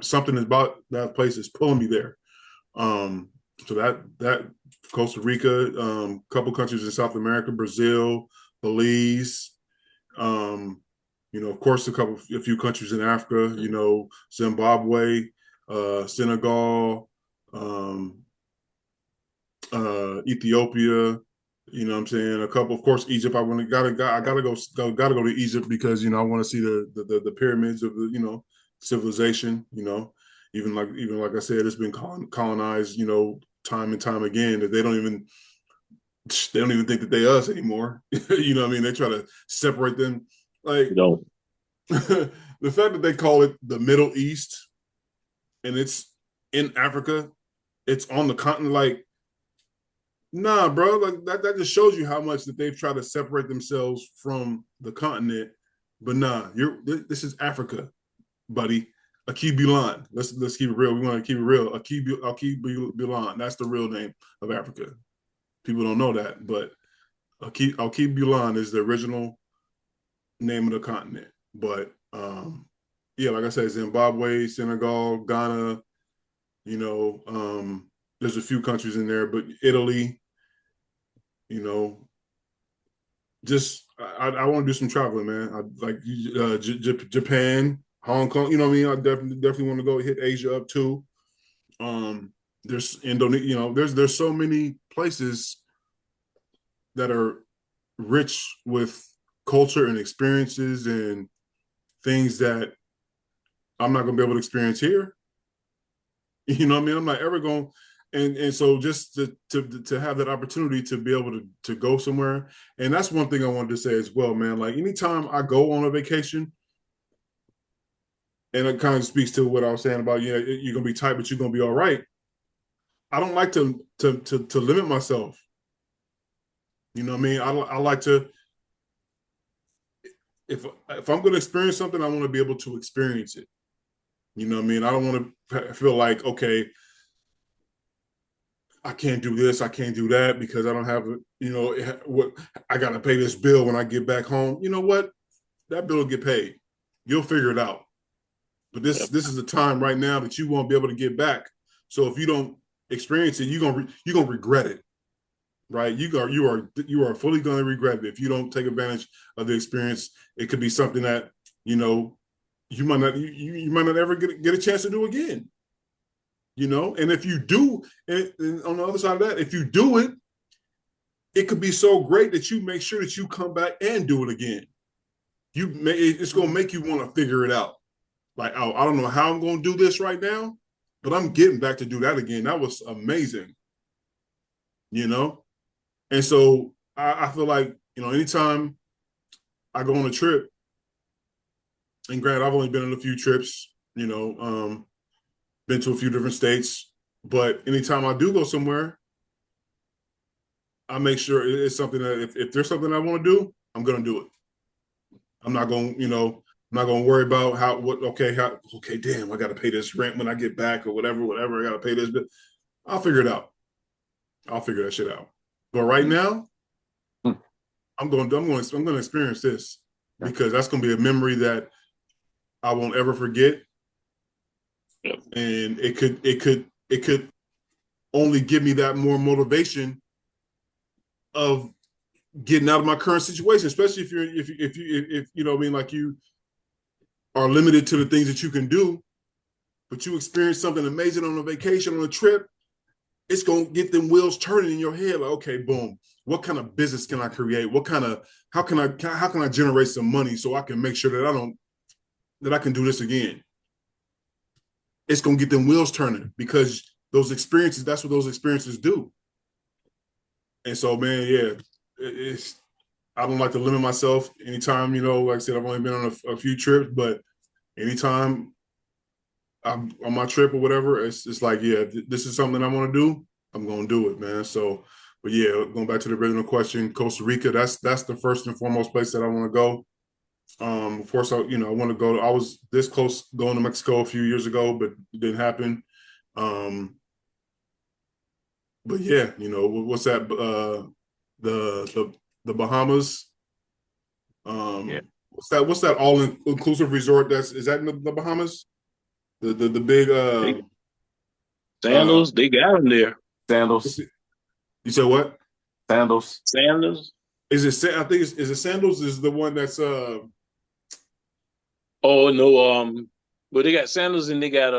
something about that place is pulling me there. So that Costa Rica, couple countries in South America, Brazil, Belize, of course, a few countries in Africa, Zimbabwe, Senegal, um, Ethiopia. You know what I'm saying? A couple, of course, Egypt. I gotta go to Egypt because I want to see the pyramids of the civilization. Even like I said, it's been colonized. Time and time again that they don't even think that they us anymore. You know what I mean? They try to separate them. Like No. the fact that they call it the Middle East and it's in Africa, it's on the continent. Like, nah, bro. Like that just shows you how much that they've tried to separate themselves from the continent. But nah, this is Africa, buddy. Akib Bulan. Let's keep it real. We want to keep it real. Akib Bulan. That's the real name of Africa. People don't know that, but Akib Bulan is the original name of the continent. But yeah, like I said, Zimbabwe, Senegal, Ghana, there's a few countries in there, but Italy, you know, just I want to do some traveling, man. I like Japan, Hong Kong. You know what I mean? I definitely want to go hit Asia up too. There's Indonesia. There's so many places that are rich with culture and experiences and things that I'm not gonna be able to experience here. You know what I mean? I'm not ever going, and so just to have that opportunity to be able to go somewhere, and that's one thing I wanted to say as well, man. Like anytime I go on a vacation, and it kind of speaks to what I was saying about you're gonna be tight, but you're gonna be all right. I don't like to limit myself. You know what I mean? I like to if I'm gonna experience something, I want to be able to experience it. You know what I mean? I don't want to feel like, okay, I can't do this, I can't do that because I don't have, what I got to pay this bill when I get back home. You know what? That bill will get paid. You'll figure it out. But this is a time right now that you won't be able to get back. So if you don't experience it, you're gonna regret it, right? You are fully gonna regret it if you don't take advantage of the experience. It could be something that you might not you might not ever get a chance to do again. And if you do, and on the other side of that, if you do it, it could be so great that you make sure that you come back and do it again. It's going to make you want to figure it out. Like, oh, I don't know how I'm going to do this right now, but I'm getting back to do that again. That was amazing. And so I feel like, anytime I go on a trip, and granted, I've only been on a few trips, been to a few different states, but anytime I do go somewhere, I make sure it's something that if there's something I want to do, I'm going to do it. I'm not going, I'm not gonna worry about okay, damn, I gotta pay this rent when I get back or whatever, I gotta pay this, but I'll figure it out. I'll figure that shit out. But right now, Hmm. I'm gonna experience this because that's gonna be a memory that I won't ever forget. Yep. And it could only give me that more motivation of getting out of my current situation, especially if you know what I mean, like you are limited to the things that you can do, but you experience something amazing on a vacation, on a trip, it's gonna get them wheels turning in your head. Like, okay, boom, what kind of business can I create? How can I generate some money so I can make sure that I can do this again? It's gonna get them wheels turning because those experiences, that's what those experiences do. And so, man, yeah, it's I don't like to limit myself. Anytime, like I said, I've only been on a few trips, but anytime I'm on my trip or whatever, it's like, yeah, this is something I want to do. I'm going to do it, man. So, but yeah, going back to the original question, Costa Rica, that's the first and foremost place that I want to go. Of course, I want to go. I was this close going to Mexico a few years ago, but it didn't happen. But yeah, what's that? The Bahamas. Yeah. What's that all inclusive resort? Is that in the Bahamas? The big Sandals, they got them there. Sandals. You said what? Sandals. Sandals. Is it? I think is it Sandals? Is the one that's Oh no, but they got Sandals and they got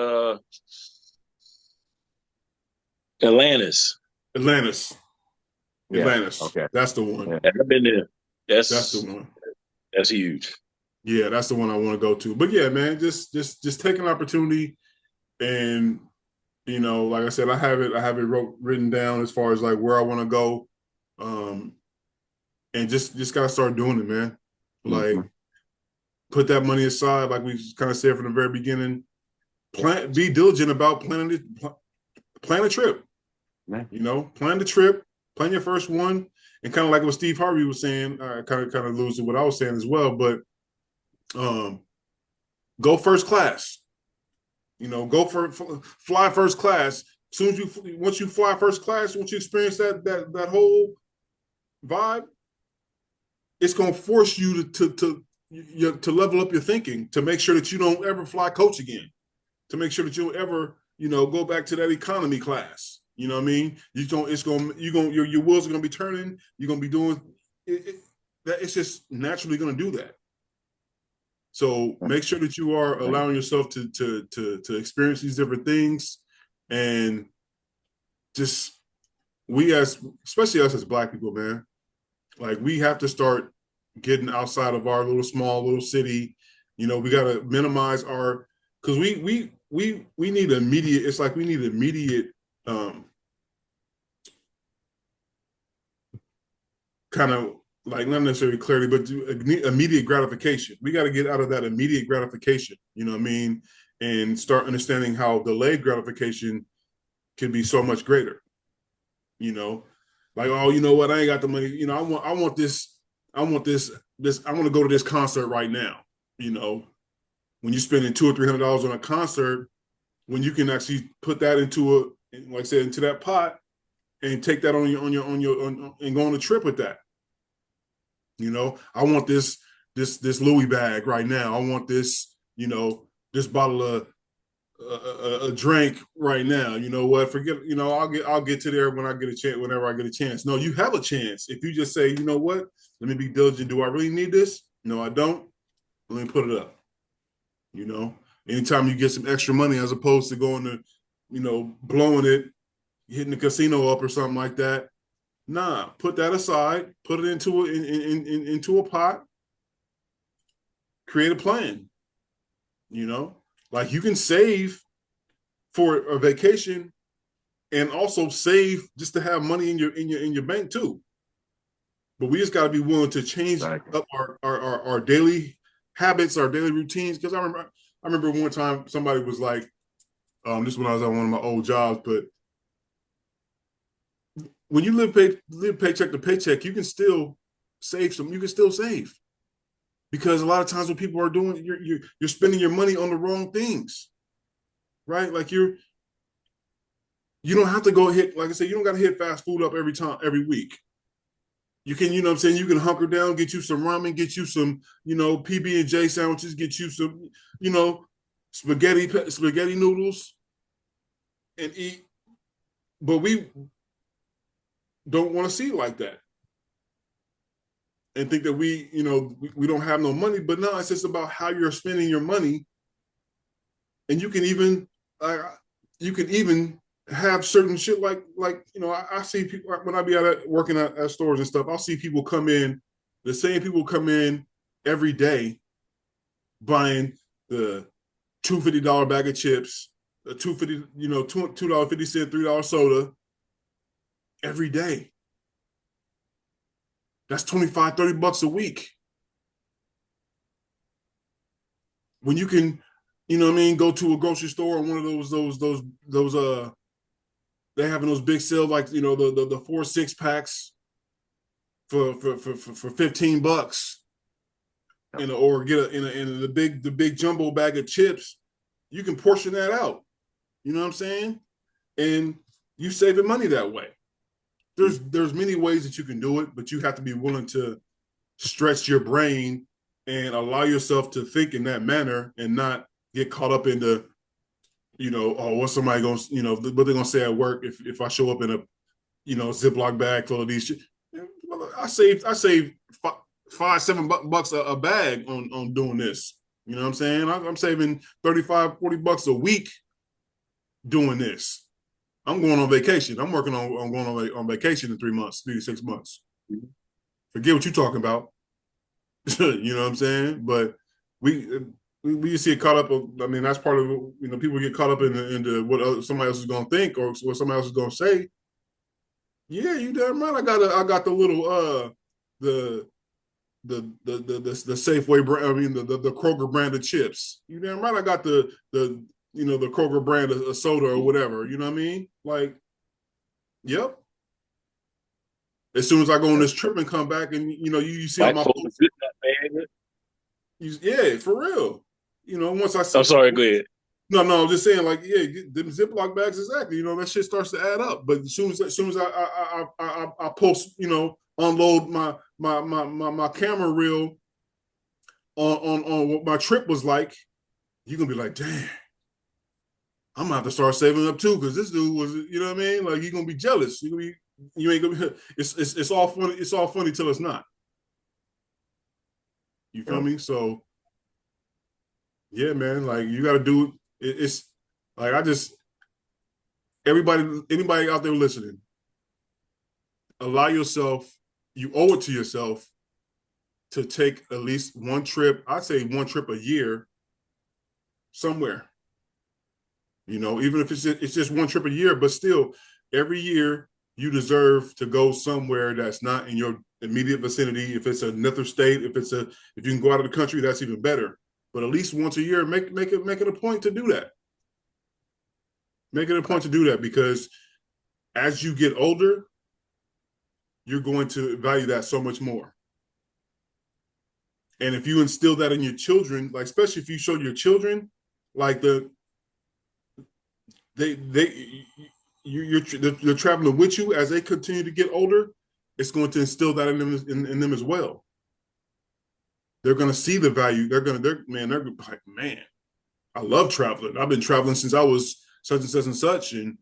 Atlantis. Atlantis. Yeah. Atlantis. Okay. That's the one. Yeah. I've been there. That's the one. That's huge. Yeah, that's the one I want to go to. But yeah, man, just take an opportunity, and like I said, I have it written down as far as like where I want to go, and just gotta start doing it, man. Like put that money aside, like we kind of said from the very beginning. Be diligent about planning it. Plan a trip. Yeah. Plan the trip. Plan your first one, and kind of like what Steve Harvey was saying. Kind of losing what I was saying as well, but go first class. Go fly first class. Once you fly first class, once you experience that whole vibe, it's gonna force you to level up your thinking, to make sure that you don't ever fly coach again, to make sure that you don't ever go back to that economy class. You know what I mean? Your wheels are gonna be turning. You're gonna be doing it. It's just naturally gonna do that. So make sure that you are allowing yourself to experience these different things, and just especially us as Black people, man, like we have to start getting outside of our little city. We got to minimize because we need immediate. It's like we need immediate kind of like not necessarily clarity, but immediate gratification. We got to get out of that immediate gratification, you know what I mean? And start understanding how delayed gratification can be so much greater. Like, oh, you know what? I ain't got the money. I want this. I want to go to this concert right now. When you're spending $200 or $300 on a concert, when you can actually put that into like I said, into that pot and take that and go on a trip with that. I want this Louis bag right now. I want this, this bottle of a drink right now. You know what? Forget, I'll get to there when I get a chance, whenever I get a chance. No, you have a chance. If you just say, you know what? Let me be diligent. Do I really need this? No, I don't. Let me put it up. Anytime you get some extra money as opposed to going to, blowing it, hitting the casino up or something like that. Nah, put that aside, put it into a pot, create a plan. Like you can save for a vacation and also save just to have money in your bank too. But we just got to be willing to change up our daily habits, our daily routines. Because I remember one time somebody was like, this is when I was on one of my old jobs, but when you live paycheck to paycheck, you can still save some. You can still save. because a lot of times what people are doing, you're spending your money on the wrong things, right? Like you don't have to go hit, like I said, you don't got to hit fast food up every week. You can, you know what I'm saying, you can hunker down, get you some ramen, get you some, PB&J sandwiches, get you some, spaghetti noodles and eat. But we don't want to see it like that and think that we don't have no money. But no, it's just about how you're spending your money. And you can even have certain shit like I see people when I be working at stores and stuff. I'll see people come in, the same people come in every day buying the $250 bag of chips, the $2.50, $2.50, $3 soda every day. That's $25-$30 a week. When you can, go to a grocery store or one of those they having those big sales like the 4-6 packs for $15, or get the big jumbo bag of chips. You can portion that out. You know what I'm saying? And you saving money that way. There's many ways that you can do it, but you have to be willing to stretch your brain and allow yourself to think in that manner and not get caught up in the, what's somebody going to, what they're going to say at work if I show up in a, Ziploc bag full of these shit. I saved $5-7 a bag on doing this. You know what I'm saying? I'm saving $35-40 a week doing this. I'm going on vacation. I'm working on going on vacation in 3 months, 3 to 6 months. Forget what you're talking about. You know what I'm saying? But we see it caught up. I mean, that's part of it. People get caught up into what somebody else is going to think or what somebody else is going to say. Yeah, you damn right. I got the little the Safeway brand. I mean the Kroger brand of chips. You damn right. I got the Kroger brand of soda or whatever. You know what I mean? Like, yep. As soon as I go on this trip and come back, and you see on my post, yeah, for real. Once I see, I'm sorry, go ahead. No, I'm just saying, like, yeah, them Ziploc bags, exactly. That shit starts to add up. But as soon as I post, unload my camera reel on what my trip was like, you're gonna be like, damn, I'm gonna have to start saving up too, because this dude was, you know what I mean? Like, you're gonna be jealous. You ain't gonna be. It's all funny. It's all funny till it's not. You feel me? So, yeah, man. Like, you got to do it. It's like anybody out there listening, allow yourself. You owe it to yourself to take at least one trip. I'd say one trip a year somewhere. Even if it's just one trip a year, but still, every year you deserve to go somewhere that's not in your immediate vicinity. If it's another state, if you can go out of the country, that's even better. But at least once a year, make it a point to do that. Make it a point to do that, because as you get older, you're going to value that so much more. And if you instill that in your children, like especially if you show your children, like they're traveling with you as they continue to get older, it's going to instill that in them as well. They're going to see the value. They're like, man, I love traveling. I've been traveling since I was such and such and such. And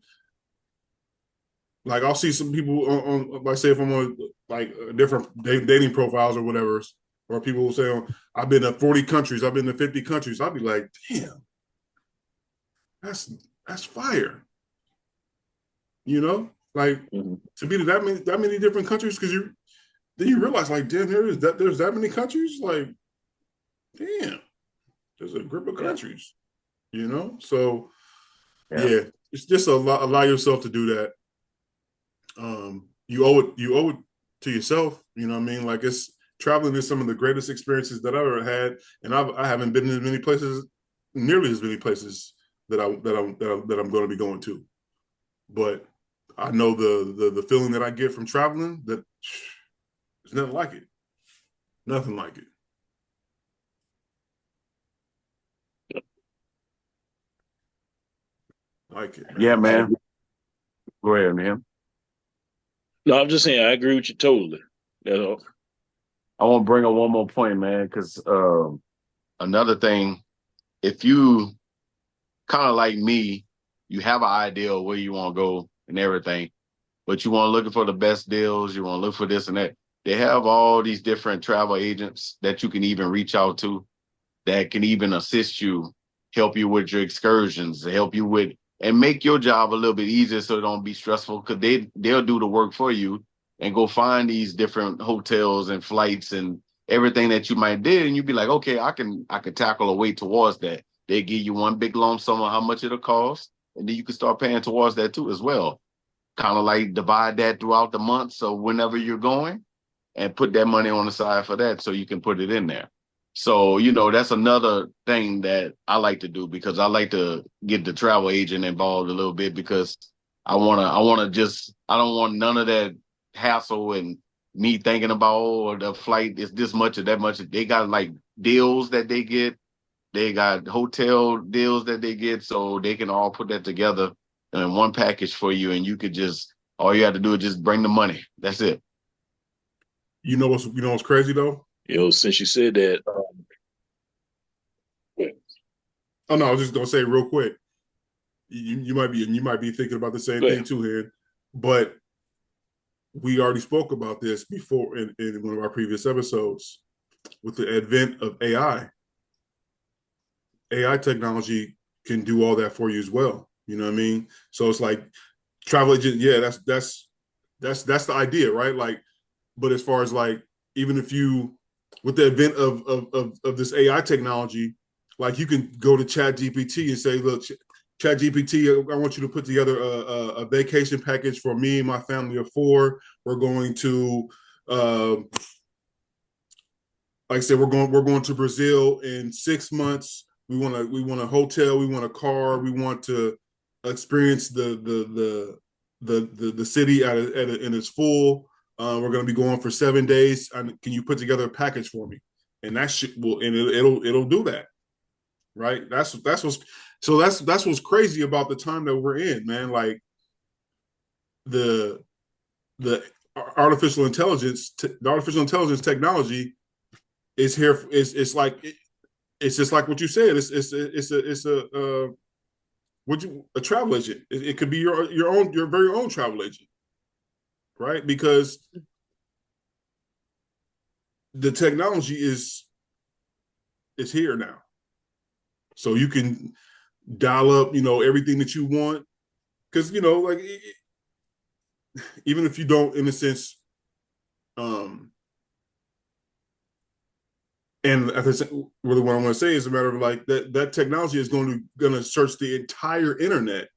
like, I'll see some people on like, say if I'm on like different dating profiles or whatever, or people will say, I've been to 40 countries. I've been to 50 countries. I'll be like, damn, that's fire. Like, to be to that many different countries, because then you realize, like, damn, there's that many countries. Like, damn, there's a group of countries. So yeah, it's just allow yourself to do that. You owe it to yourself. You know what I mean? Like, it's traveling is some of the greatest experiences that I've ever had, and I haven't been in nearly as many places that I'm going to be going to. But I know the feeling that I get from traveling, that there's nothing like it. Nothing like it. I like it, man. Yeah, man. Go ahead, man. No, I'm just saying I agree with you totally. You know, I want to bring up one more point, man, because another thing, if you kind of like me, you have an idea of where you want to go and everything, but you want to look for the best deals, you want to look for this and that. They have all these different travel agents that you can even reach out to that can even assist you, help you with your excursions, help you with and make your job a little bit easier so it don't be stressful because they'll do the work for you and go find these different hotels and flights and everything that you might did and you'd be like, okay, I can tackle a way towards that. They give you one big lump sum of how much it'll cost, and then you can start paying towards that too as well. Kind of like divide that throughout the month, so whenever you're going, and put that money on the side for that, so you can put it in there. So, that's another thing that I like to do because I like to get the travel agent involved a little bit because I don't want none of that hassle and me thinking about, oh, the flight is this much or that much. They got like deals that they get. They got hotel deals that they get. So they can all put that together in one package for you. And you could all you have to do is just bring the money. That's it. What's crazy though? since you said that, Oh no, I was just gonna say real quick. You might be thinking about the same thing too here, but we already spoke about this before in one of our previous episodes with the advent of AI. AI technology can do all that for you as well. You know what I mean? So it's like travel agent. Yeah, that's the idea, right? Like, but as far as like, even if you with the advent of this AI technology, like you can go to Chat GPT and say, look, Chat GPT, I want you to put together a vacation package for me and my family of 4. We're going to, like I said, we're going to Brazil in 6 months. We want a hotel, we want a car, we want to experience the city in its full. We're going to be going for 7 days. Can you put together a package for me? And that shit will, and it'll do that, right? That's what's crazy about the time that we're in, man. Like the artificial intelligence technology is here. It's just like what you said. It's a travel agent. It could be your very own travel agent, right? Because the technology is here now, so you can dial up, everything that you want. Because like even if you don't, in a sense, and I think really what I want to say is a matter of like that technology is going to search the entire internet,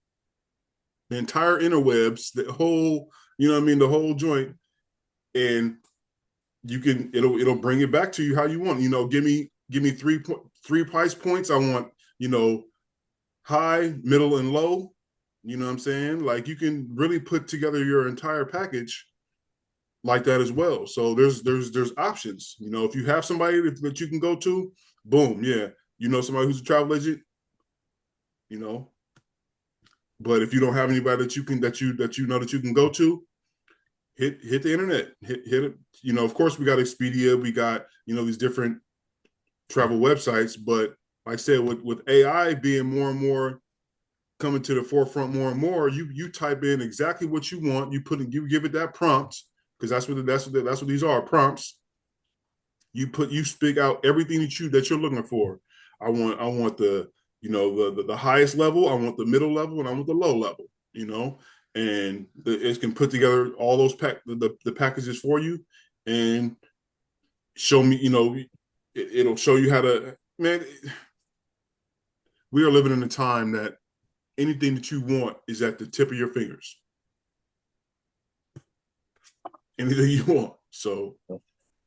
the entire interwebs, the whole, the whole joint, and it'll bring it back to you how you want. Give me three price points. I want, high, middle, and low. You know what I'm saying? Like you can really put together your entire package like that as well. So there's options. If you have somebody that you can go to, boom, yeah. Somebody who's a travel agent, But if you don't have anybody that you can go to, hit the internet. Hit it. Of course we got Expedia, we got, these different travel websites, but like I said, with AI being more and more coming to the forefront more and more, you type in exactly what you want, you give it that prompt, because that's what these are, prompts. You speak out everything that you're looking for. I want the the highest level, I want the middle level, and I want the low level, and it can put together all those the packages for you and show me, it'll show you how to, man, we are living in a time that anything that you want is at the tip of your fingers. Anything you want. So,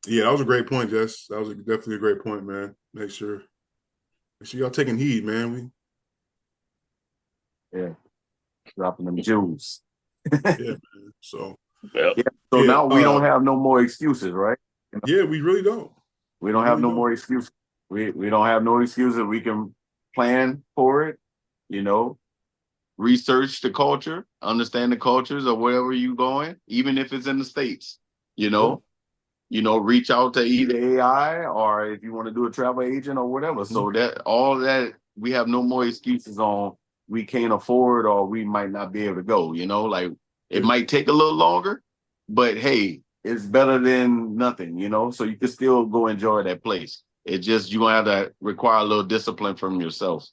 yeah, that was a great point, Jess. That was definitely a great point, man. Make sure y'all taking heed, man. Yeah, dropping them jewels. Yeah, man. So, now we don't have no more excuses, right? Yeah, we really don't. We don't have no more excuses. We don't have no excuses. We can plan for it, research the culture, understand the cultures of wherever you going, even if it's in the States, you know. Reach out to either AI or if you want to do a travel agent or whatever. So that all that we have no more excuses on we can't afford or we might not be able to go, like it might take a little longer, but hey, it's better than nothing, so you can still go enjoy that place. It just, you're going to have to require a little discipline from yourself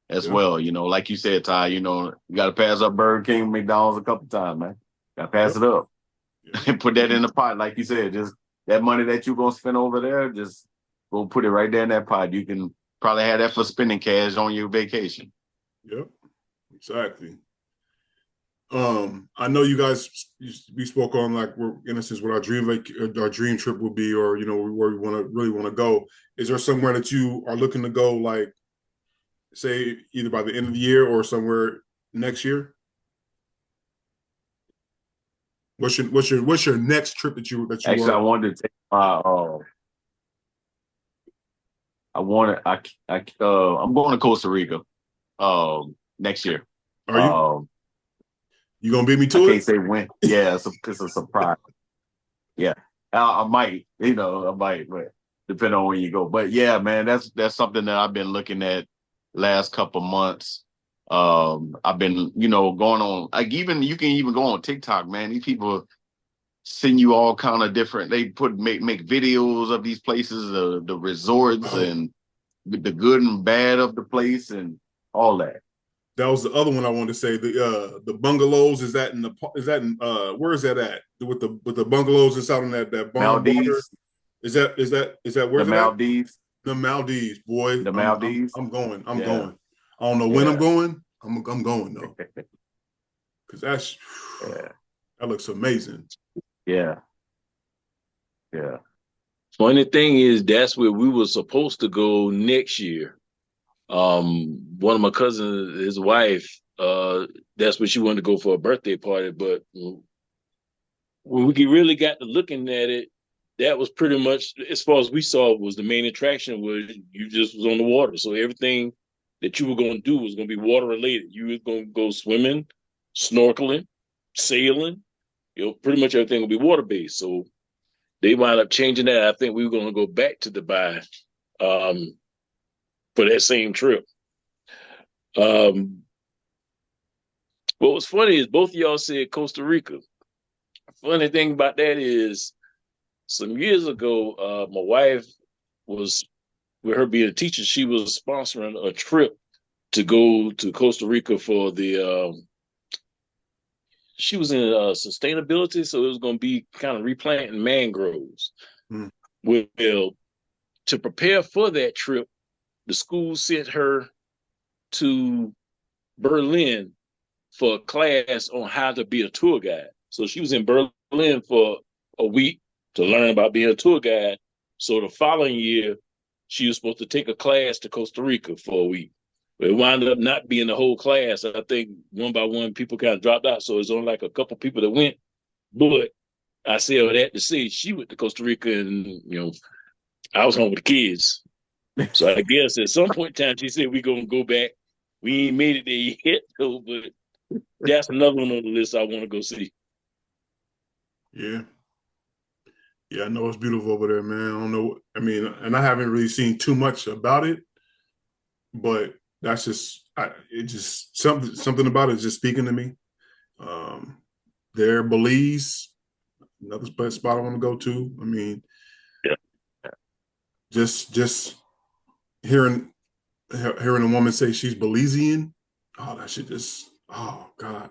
as well. Like you said, Ty, you got to pass up Burger King, McDonald's a couple times, man. Got to pass it up and put that in the pot. Like you said, just that money that you're going to spend over there, just go put it right there in that pot. You can probably have that for spending cash on your vacation. Yep, exactly. I know you guys, we spoke on like, we're in a sense what our dream trip would be, or, where we really want to go. Is there somewhere that you are looking to go, like, say either by the end of the year or somewhere next year? What's your next trip that you Actually, I wanted to take my I'm going to Costa Rica next year. Are you? You gonna beat me to it? I can't say when. Yeah, it's a surprise. Yeah, I might. I might, but depending on where you go. But yeah, man, that's something that I've been looking at last couple months. I've been, going on, like, even you can even go on TikTok, man. These people send you all kind of different. They make videos of these places, the resorts and the good and bad of the place and all that. That was the other one I wanted to say. The bungalows, is that in where is that at? With the bungalows that's out on that Maldives. Is that where the Maldives? The Maldives, boy. The Maldives. I'm going. I'm going. I don't know when I'm going. I'm going though. Because that looks amazing. Yeah. Funny thing is, that's where we were supposed to go next year. One of my cousins, his wife, that's where she wanted to go for a birthday party. But when we really got to looking at it, that was pretty much, as far as we saw, was the main attraction. Was you just was on the water, so everything that you were going to do was going to be water related. You were going to go swimming, snorkeling, sailing. Pretty much everything will be water based. So they wound up changing that. I think we were going to go back to Dubai for that same trip. What was funny is both of y'all said Costa Rica. Funny thing about that is, some years ago, my wife was, with her being a teacher, she was sponsoring a trip to go to Costa Rica for she was in sustainability, so it was going to be kind of replanting mangroves. Well, to prepare for that trip, the school sent her to Berlin for a class on how to be a tour guide. So she was in Berlin for a week to learn about being a tour guide. So the following year, she was supposed to take a class to Costa Rica for a week. But it wound up not being the whole class. I think one by one, people kind of dropped out. So it's only like a couple people that went. But I say all that to say she went to Costa Rica and, I was home with the kids. So I guess at some point in time, she said, we're going to go back. We ain't made it there yet, though, but that's another one on the list I want to go see. Yeah. Yeah, I know it's beautiful over there, man. I don't know. I mean, and I haven't really seen too much about it, but that's just, something about it is just speaking to me. There, Belize, another spot I want to go to. I mean, just hearing a woman say she's Belizean, that shit just, oh God,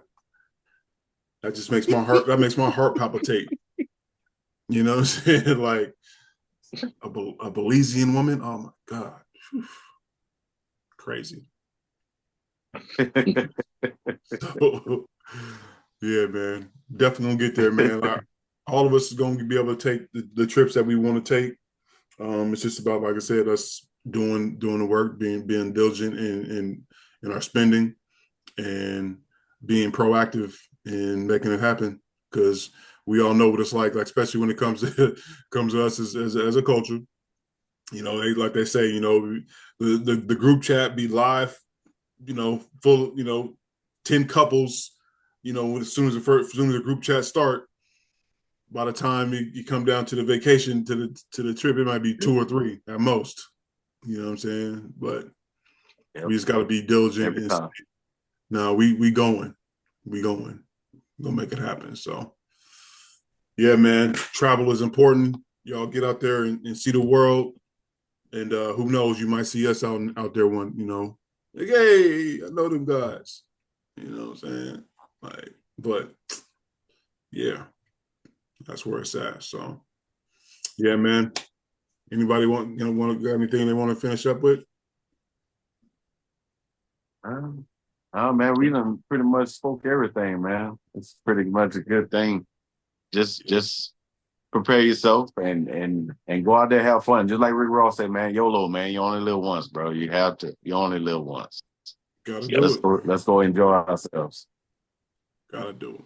that just makes my heart palpitate. You know what I'm saying? Like a Belizean woman. Oh my God. Whew. Crazy. So, yeah, man. Definitely gonna get there, man. All of us is gonna be able to take the trips that we want to take. It's just about, like I said, us doing the work, being diligent in our spending and being proactive in making it happen. Because we all know what it's like especially when it comes to us as a culture. Like they say, the group chat be live, full, 10 couples, you know, as soon as the group chat start, by the time you come down to the vacation, to the trip, it might be 2 or 3 at most. You know what I'm saying? But we just got to be diligent. And no, we going. We're gonna make it happen. So yeah, man, travel is important. Y'all get out there and see the world. And who knows, you might see us out there one, you know, like, hey, I know them guys. You know what I'm saying? Like, but yeah, that's where it's at. So yeah, man. Anybody got anything they want to finish up with? Oh man, we done pretty much spoke everything, man. It's pretty much a good thing. Just prepare yourself and go out there, have fun. Just like Rick Ross said, man, YOLO, man. You only live once, bro. You have to. You only live once. Gotta do it. Let's go enjoy ourselves. Gotta do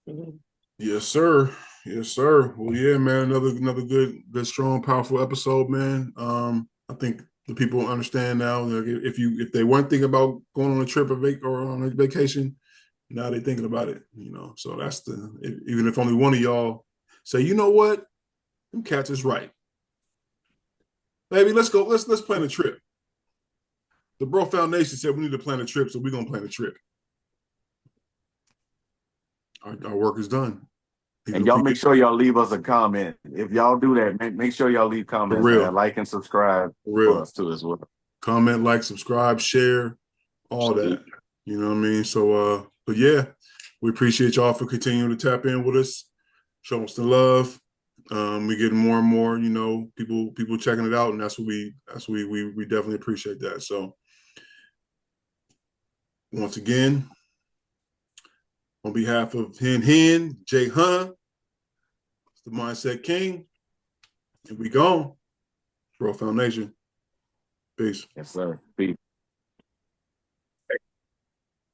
it. Yes, sir. Yes, sir. Well, yeah, man. Another good, strong, powerful episode, man. I think the people understand now. If they weren't thinking about going on a trip or on a vacation, now they're thinking about it. You know, so that's even if only one of y'all say, you know what, them cats is right, baby. Let's go. Let's plan a trip. The Bro Foundation said we need to plan a trip, so we're gonna plan a trip. Our work is done. And y'all make sure y'all leave us a comment. If y'all do that, make sure y'all leave comments, man. Like and subscribe for us too as well. Comment, like, subscribe, share, all that. You know what I mean? So but yeah, we appreciate y'all for continuing to tap in with us, show us the love. We getting more and more, you know, people checking it out, and that's what we definitely appreciate that. So once again, on behalf of Hen, Jay Hunter, the Mindset King, and we gone. Bro Foundation. Peace. Yes, sir. Peace.